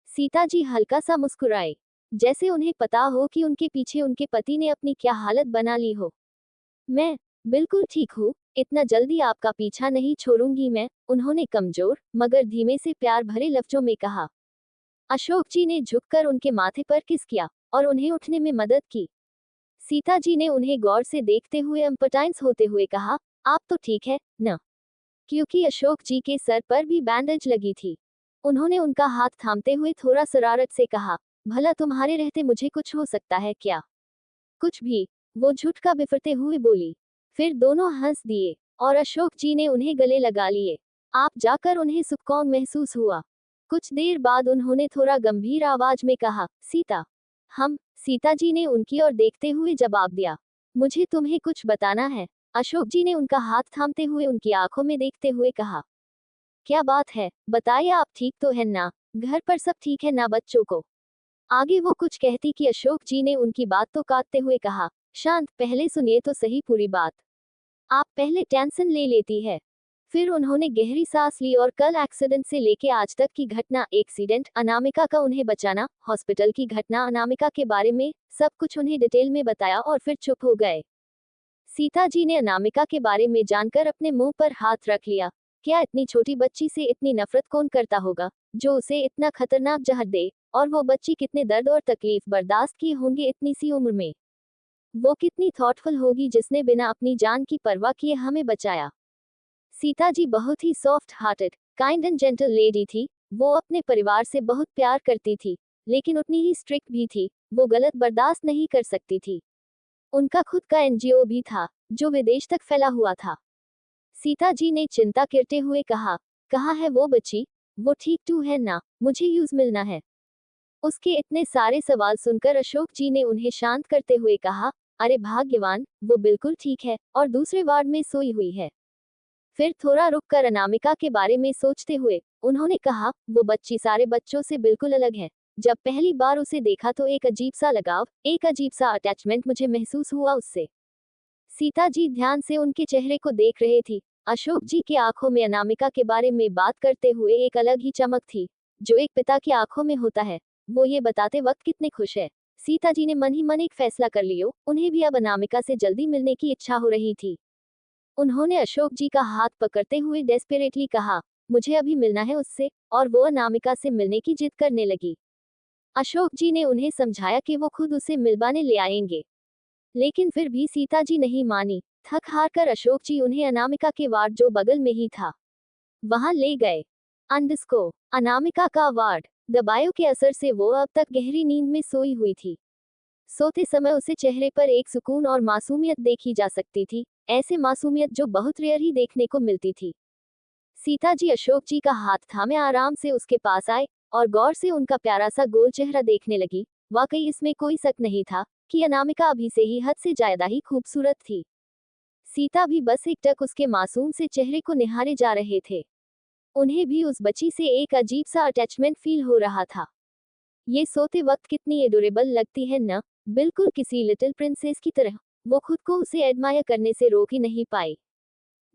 सीता जी हल्का सा मुस्कुराए, जैसे उन्हें पता हो कि उनके पीछे उनके पति ने अपनी क्या हालत बना ली हो। मैं बिल्कुल ठीक हूँ, इतना जल्दी आपका पीछा नहीं छोड़ूंगी मैं, उन्होंने कमजोर मगर धीमे से प्यार भरे लफ्जों में कहा। अशोक जी ने झुककर उनके माथे पर किस किया और उन्हें उठने में मदद की। सीता जी ने उन्हें गौर से देखते हुए एम्पटाइज होते हुए कहा, आप तो ठीक है न? क्योंकि अशोक जी के सर पर भी बैंडेज लगी थी। उन्होंने उनका हाथ थामते हुए थोड़ा शरारत से कहा, भला तुम्हारे रहते मुझे कुछ हो सकता है क्या? कुछ भी, वो झुटका बिफरते हुए बोली। फिर दोनों हंस दिए और अशोक जी ने उन्हें गले लगा लिए। आप जाकर उन्हें सुकून महसूस हुआ। कुछ देर बाद उन्होंने थोड़ा गंभीर आवाज में कहा, सीता, हम। सीता जी ने उनकी ओर देखते हुए जवाब दिया, मुझे तुम्हें कुछ बताना है। अशोक जी ने उनका हाथ थामते हुए उनकी आंखों में देखते हुए कहा, क्या बात है, बताइए, आप ठीक तो है ना? घर पर सब ठीक है ना बच्चों को? आगे वो कुछ कहती कि अशोक जी ने उनकी बात तो काटते हुए कहा, शांत, पहले सुनिए तो सही पूरी बात। आप पहले टेंशन ले लेती है। फिर उन्होंने गहरी सांस ली और कल एक्सीडेंट से लेके आज तक की घटना, एक्सीडेंट, अनामिका का उन्हें बचाना, हॉस्पिटल की घटना, अनामिका के बारे में सब कुछ उन्हें डिटेल में बताया और फिर चुप हो गए। सीता जी ने अनामिका के बारे में जानकर अपने मुंह पर हाथ रख लिया। क्या इतनी छोटी बच्ची से इतनी नफरत कौन करता होगा, जो उसे इतना खतरनाक जहर दे? और वो बच्ची कितने दर्द और तकलीफ बर्दाश्त की होंगी इतनी सी उम्र में? वो कितनी थॉटफुल होगी जिसने बिना अपनी जान की परवाह किए हमें बचाया। सीता जी बहुत ही soft hearted, kind and gentle lady थी। वो अपने परिवार से बहुत प्यार करती थी, लेकिन उतनी ही स्ट्रिक्ट भी थी। वो गलत बर्दाश्त नहीं कर सकती थी। उनका खुद का एनजीओ भी था, जो विदेश तक फैला हुआ था। सीता जी ने चिंता करते हुए कहा, कहाँ है वो बच्ची? वो ठीक टू है ना? मुझे यूज मिलना है। उसके इतने सारे सवाल सुनकर अशोक जी ने उन्हें शांत करते हुए कहा, अरे भाग्यवान, वो बिल्कुल ठीक है और दूसरे वार्ड में सोई हुई है। फिर थोड़ा रुककर अनामिका के बारे में सोचते हुए उन्होंने कहा, वो बच्ची सारे बच्चों से बिल्कुल अलग है। जब पहली बार उसे देखा तो एक अजीब सा लगाव, एक अजीब सा अटैचमेंट मुझे महसूस हुआ उससे। सीता जी ध्यान से उनके चेहरे को देख रहे थी। अशोक जी की आंखों में अनामिका के बारे में बात करते हुए एक अलग ही चमक थी, जो एक पिता की आंखों में होता है। वो ये बताते वक्त कितने खुश है। सीता जी ने मन ही मन एक फैसला कर लिया, उन्हें भी अब अनामिका से जल्दी मिलने की इच्छा हो रही थी। उन्होंने अशोक जी का हाथ पकड़ते हुए डेस्परेटली कहा, मुझे अभी मिलना है उससे, और वो अनामिका से मिलने की जिद करने लगी। अशोक जी ने उन्हें समझाया कि वो खुद उसे मिलवाने ले आएंगे, लेकिन फिर भी सीता जी नहीं मानी। थक हार कर अशोक जी उन्हें अनामिका के वार्ड, जो बगल में ही था, वहां ले गए। अंडस्को अनामिका का वार्ड। दवाइयों के असर से वो अब तक गहरी नींद में सोई हुई थी। सोते समय उसे चेहरे पर एक सुकून और मासूमियत देखी जा सकती थी, ऐसे मासूमियत जो बहुत रेयर ही देखने को मिलती थी। सीता जी अशोक जी का हाथ थामे आराम से उसके पास आए और गौर से उनका प्यारा सा गोल चेहरा देखने लगी। वाकई इसमें कोई शक नहीं था कि अनामिका अभी से ही हद से ज्यादा ही खूबसूरत थी। सीता भी बस एकटक उसके मासूम से चेहरे को निहारे जा रहे थे। उन्हें भी उस बच्ची से एक अजीब सा अटैचमेंट फील हो रहा था। ये सोते वक्त कितनी एडोरेबल लगती है न, बिल्कुल किसी लिटिल प्रिंसेस की तरह। वो खुद को उसे एडमायर करने से रोक ही नहीं पाई।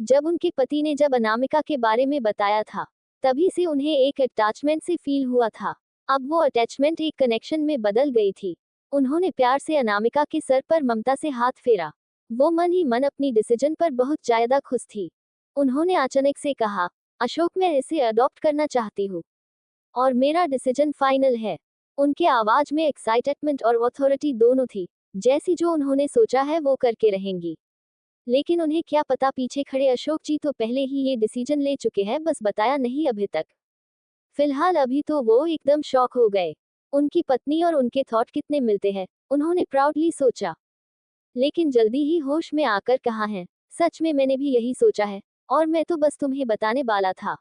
जब उनके पति ने जब अनामिका के बारे में बताया था, तभी से उन्हें एक अटैचमेंट से फील हुआ था। अब वो अटैचमेंट एक कनेक्शन में बदल गई थी। उन्होंने प्यार से अनामिका के सर पर ममता से हाथ फेरा। वो मन ही मन अपनी डिसीजन पर बहुत ज्यादा खुश थी। उन्होंने अचानक से कहा, अशोक, मैं इसे अडॉप्ट करना चाहती हूँ और मेरा डिसीजन फाइनल है। उनके आवाज में एक्साइटमेंट और अथॉरिटी दोनों थी, जैसी जो उन्होंने सोचा है वो करके रहेंगी। लेकिन उन्हें क्या पता पीछे खड़े अशोक जी तो पहले ही ये डिसीजन ले चुके हैं, बस बताया नहीं अभी तक। फिलहाल अभी तो वो एकदम शॉक हो गए। उनकी पत्नी और उनके थॉट कितने मिलते हैं, उन्होंने प्राउडली सोचा। लेकिन जल्दी ही होश में आकर कहा है, सच में मैंने भी यही सोचा है और मैं तो बस तुम्हें बताने वाला था।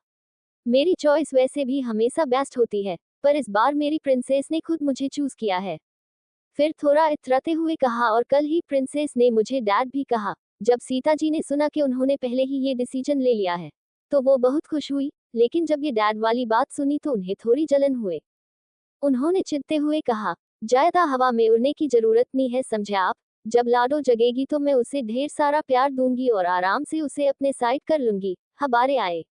मेरी चॉइस वैसे भी हमेशा बेस्ट होती है, पर इस बार मेरी प्रिंसेस ने खुद मुझे चूज किया है। फिर थोड़ा इतराते हुए कहा, और कल ही प्रिंसेस ने मुझे डैड भी कहा। जब सीता जी ने सुना कि उन्होंने पहले ही ये डिसीजन ले लिया है, तो वो बहुत खुश हुई। लेकिन जब ये डैड वाली बात सुनी तो उन्हें थोड़ी जलन हुए। उन्होंने चिढ़ते हुए कहा, ज्यादा हवा में उड़ने की जरूरत नहीं है, समझे आप। जब लाडो जगेगी तो मैं उसे ढेर सारा प्यार दूंगी और आराम से उसे अपने साइड कर लूंगी। हबारे आए।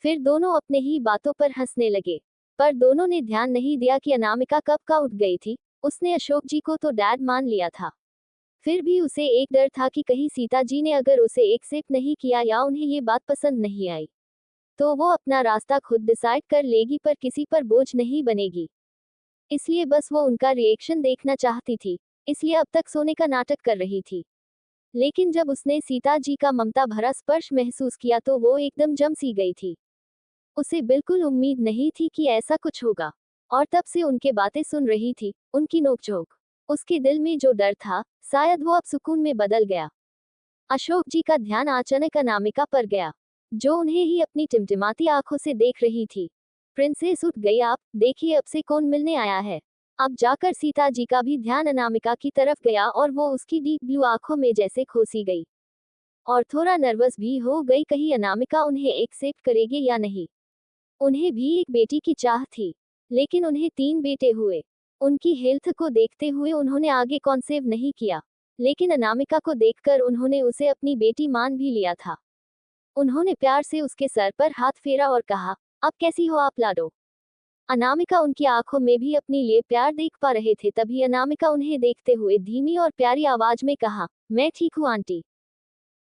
फिर दोनों अपने ही बातों पर हंसने लगे, पर दोनों ने ध्यान नहीं दिया कि अनामिका कब का उठ गई थी। उसने अशोक जी को तो डैड मान लिया था, फिर भी उसे एक डर था कि कहीं सीता जी ने अगर उसे एक्सेप्ट नहीं किया या उन्हें ये बात पसंद नहीं आई, तो वो अपना रास्ता खुद डिसाइड कर लेगी, पर किसी पर बोझ नहीं बनेगी। इसलिए बस वो उनका रिएक्शन देखना चाहती थी, इसलिए अब तक सोने का नाटक कर रही थी। लेकिन जब उसने सीता जी का ममता भरा स्पर्श महसूस किया तो वो एकदम जम सी गई थी। उसे बिल्कुल उम्मीद नहीं थी कि ऐसा कुछ होगा, और तब से उनके बातें सुन रही थी, उनकी नोकझोंक। उसके दिल में जो डर था, शायद वो अब सुकून में बदल गया। अशोक जी का ध्यान अचानक अनामिका पर गया, जो उन्हें ही अपनी टिमटिमाती आंखों से देख रही थी। प्रिंसेस, उठ गई आप? देखिए अब से कौन मिलने आया है। अब जाकर सीता जी का भी ध्यान अनामिका की तरफ गया और वो उसकी डीप ब्लू आंखों में जैसे खोसी गई, और थोड़ा नर्वस भी हो गई, कहीं अनामिका उन्हें एक्सेप्ट करेगी या नहीं। उन्हें भी एक बेटी की चाह थी, लेकिन उन्हें 3 बेटे हुए। उनकी हेल्थ को देखते हुए उन्होंने आगे कॉन्सेव नहीं किया, लेकिन अनामिका को देखकर उन्होंने उसे अपनी बेटी मान भी लिया था। उन्होंने प्यार से उसके सर पर हाथ फेरा और कहा, अब कैसी हो आप लाडो? अनामिका उनकी आंखों में भी अपनी लिए प्यार देख पा रहे थे। तभी अनामिका उन्हें देखते हुए धीमी और प्यारी आवाज में कहा, मैं ठीक हूँ आंटी।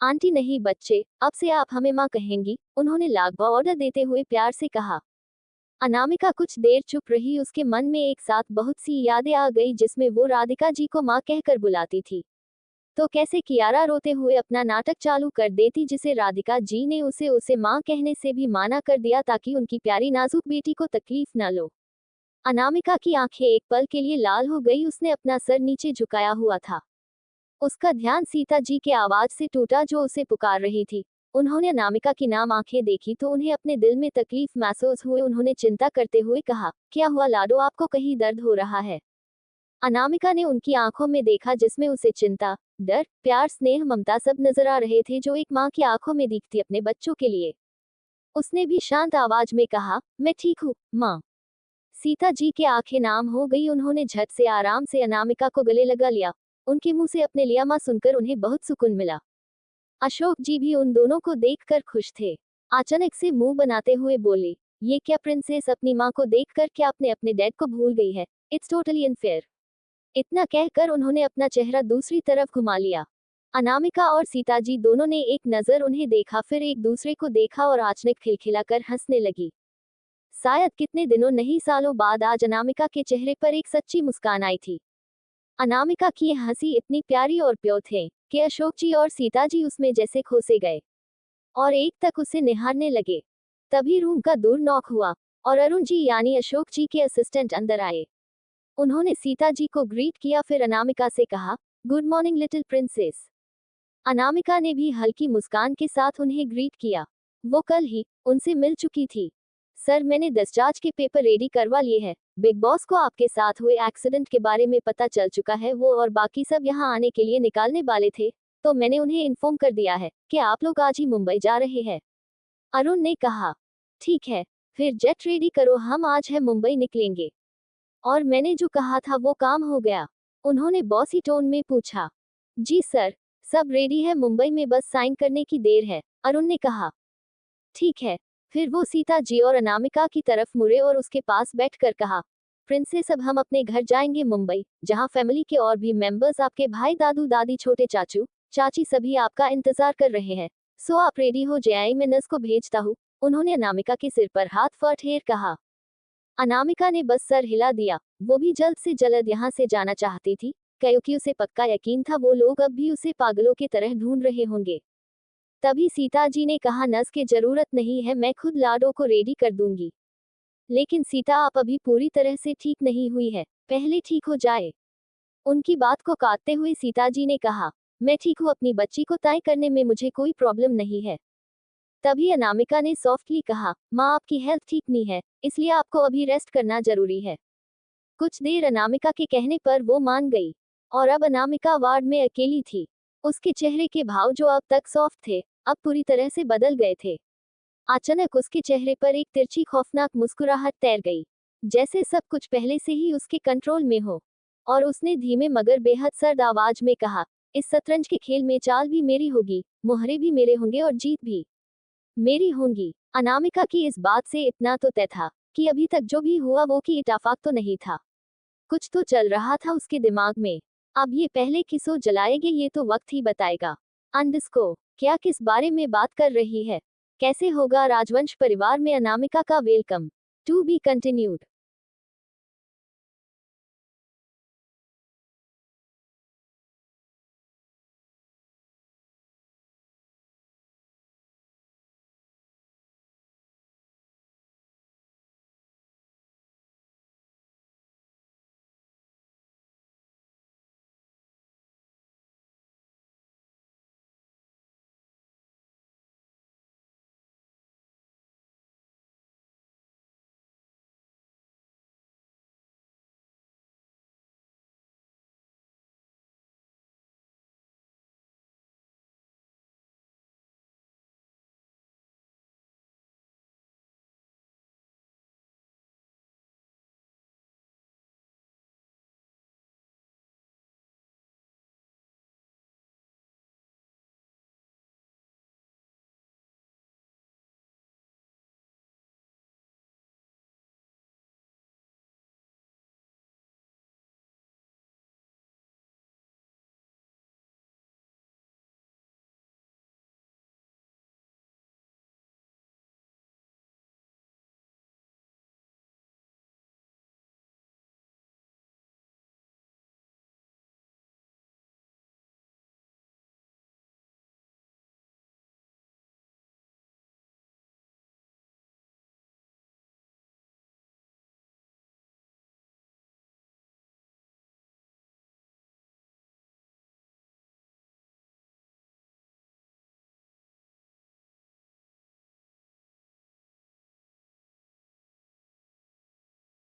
आंटी नहीं बच्चे, अब से आप हमें माँ कहेंगी, उन्होंने लागू ऑर्डर देते हुए प्यार से कहा। अनामिका कुछ देर चुप रही, उसके मन में एक साथ बहुत सी यादें आ गई जिसमें वो राधिका जी को माँ कहकर बुलाती थी। तो कैसे कियारा रोते हुए अपना नाटक चालू कर देती, जिसे राधिका जी ने उसे माँ कहने से भी माना कर दिया ताकि उनकी प्यारी नाजुक बेटी को तकलीफ न लो। अनामिका की आंखें एक पल के लिए लाल हो गई, उसने अपना सर नीचे झुकाया हुआ था। उसका ध्यान सीता जी के आवाज से टूटा जो उसे पुकार रही थी। उन्होंने अनामिका की नाम आंखें देखी तो उन्हें अपने दिल में तकलीफ महसूस हुए। उन्होंने चिंता करते हुए कहा, क्या हुआ लाडो, आपको कहीं दर्द हो रहा है? अनामिका ने उनकी आंखों में देखा जिसमें उसे चिंता, डर, प्यार, स्नेह, ममता सब नजर आ रहे थे जो एक माँ की आंखों में दिखती अपने बच्चों के लिए। उसने भी शांत आवाज में कहा, मैं ठीक हूँ माँ। सीता जी के आंखें नाम हो गई, उन्होंने झट से आराम से अनामिका को गले लगा लिया। उनके मुंह से अपने लिया माँ सुनकर उन्हें बहुत सुकून मिला। अशोक जी भी उन दोनों को देखकर खुश थे। अचानक से मुंह बनाते हुए बोले, ये क्या प्रिंसेस, अपनी माँ को देखकर क्या आपने अपने डैड को भूल गई है? It's totally unfair. इतना कहकर उन्होंने अपना चेहरा दूसरी तरफ घुमा लिया। अनामिका और सीता जी दोनों ने एक नजर उन्हें देखा, फिर एक दूसरे को देखा और अचानक खिलखिलाकर हंसने लगी। शायद कितने दिनों नहीं सालों बाद आज अनामिका के चेहरे पर एक सच्ची मुस्कान आई थी। अनामिका की यह हंसी इतनी प्यारी और प्योर थे कि अशोक जी और सीता जी उसमें जैसे खोसे गए और एक तक उसे निहारने लगे। तभी रूम का दूर नॉक हुआ और अरुण जी यानी अशोक जी के असिस्टेंट अंदर आए। उन्होंने सीता जी को ग्रीट किया, फिर अनामिका से कहा, good morning little princess. Anamika ने भी हल्की मुस्कान के साथ उन्हें ग्रीट किया। वो कल ही उनसे मिल चुकी थी। सर, मैंने डिस्चार्ज के पेपर रेडी करवा लिए हैं। बिग बॉस को आपके साथ हुए एक्सीडेंट के बारे में पता चल चुका है, वो और बाकी सब यहाँ आने के लिए निकालने वाले थे, तो मैंने उन्हें इन्फॉर्म कर दिया है कि आप लोग आज ही मुंबई जा रहे हैं। अरुण ने कहा, ठीक है, फिर जेट रेडी करो, हम आज है मुंबई निकलेंगे। और मैंने जो कहा था वो काम हो गया? उन्होंने बॉसी टोन में पूछा। जी सर, सब रेडी है, मुंबई में बस साइन करने की देर है, अरुण ने कहा। ठीक है। फिर वो सीता जी और अनामिका की तरफ मुड़े और उसके पास बैठकर कहा, प्रिंसेस अब हम अपने घर जाएंगे मुंबई, जहां फैमिली के और भी मेंबर्स, आपके भाई, दादू दादी, छोटे चाचू चाची सभी आपका इंतजार कर रहे हैं। सो आप रेडी हो जाए, मैं नर्स को भेजता हूँ। उन्होंने अनामिका के सिर पर हाथ फेर कहा। अनामिका ने बस सर हिला दिया। वो भी जल्द से जल्द यहाँ से जाना चाहती थी, क्योंकि उसे पक्का यकीन था वो लोग अब भी उसे पागलों की तरह ढूंढ रहे होंगे। तभी सीता जी ने कहा, नर्स की जरूरत नहीं है, मैं खुद लाडो को रेडी कर दूंगी। लेकिन सीता, आप अभी पूरी तरह से ठीक नहीं हुई है, पहले ठीक हो जाए। उनकी बात को काटते हुए सीता जी ने कहा, मैं ठीक हूँ, अपनी बच्ची को तय करने में मुझे कोई प्रॉब्लम नहीं है। तभी अनामिका ने सॉफ्टली कहा, माँ आपकी हेल्थ ठीक नहीं है, इसलिए आपको अभी रेस्ट करना जरूरी है। कुछ देर अनामिका के कहने पर वो मान गई। और अब अनामिका वार्ड में अकेली थी। उसके चेहरे के भाव जो अब तक सॉफ्ट थे, अब पूरी तरह से बदल गए थे। अचानक उसके चेहरे पर एक तिरछी खौफनाक मुस्कुराहट तैर गई, जैसे सब कुछ पहले से ही उसके कंट्रोल में हो। और उसने धीमे मगर बेहद सर्द आवाज में कहा, इस शतरंज के खेल में चाल भी मेरी होगी, मोहरे भी मेरे होंगे और जीत भी मेरी होंगी। अनामिका की इस बात से इतना तो तय था कि अभी तक जो भी हुआ वो की इत्तेफाक तो नहीं था। कुछ तो चल रहा था उसके दिमाग में। अब ये पहले किसो जलाएंगे ये तो वक्त ही बताएगा। अंडस्को क्या किस बारे में बात कर रही है? कैसे होगा राजवंश परिवार में अनामिका का वेलकम? To be continued.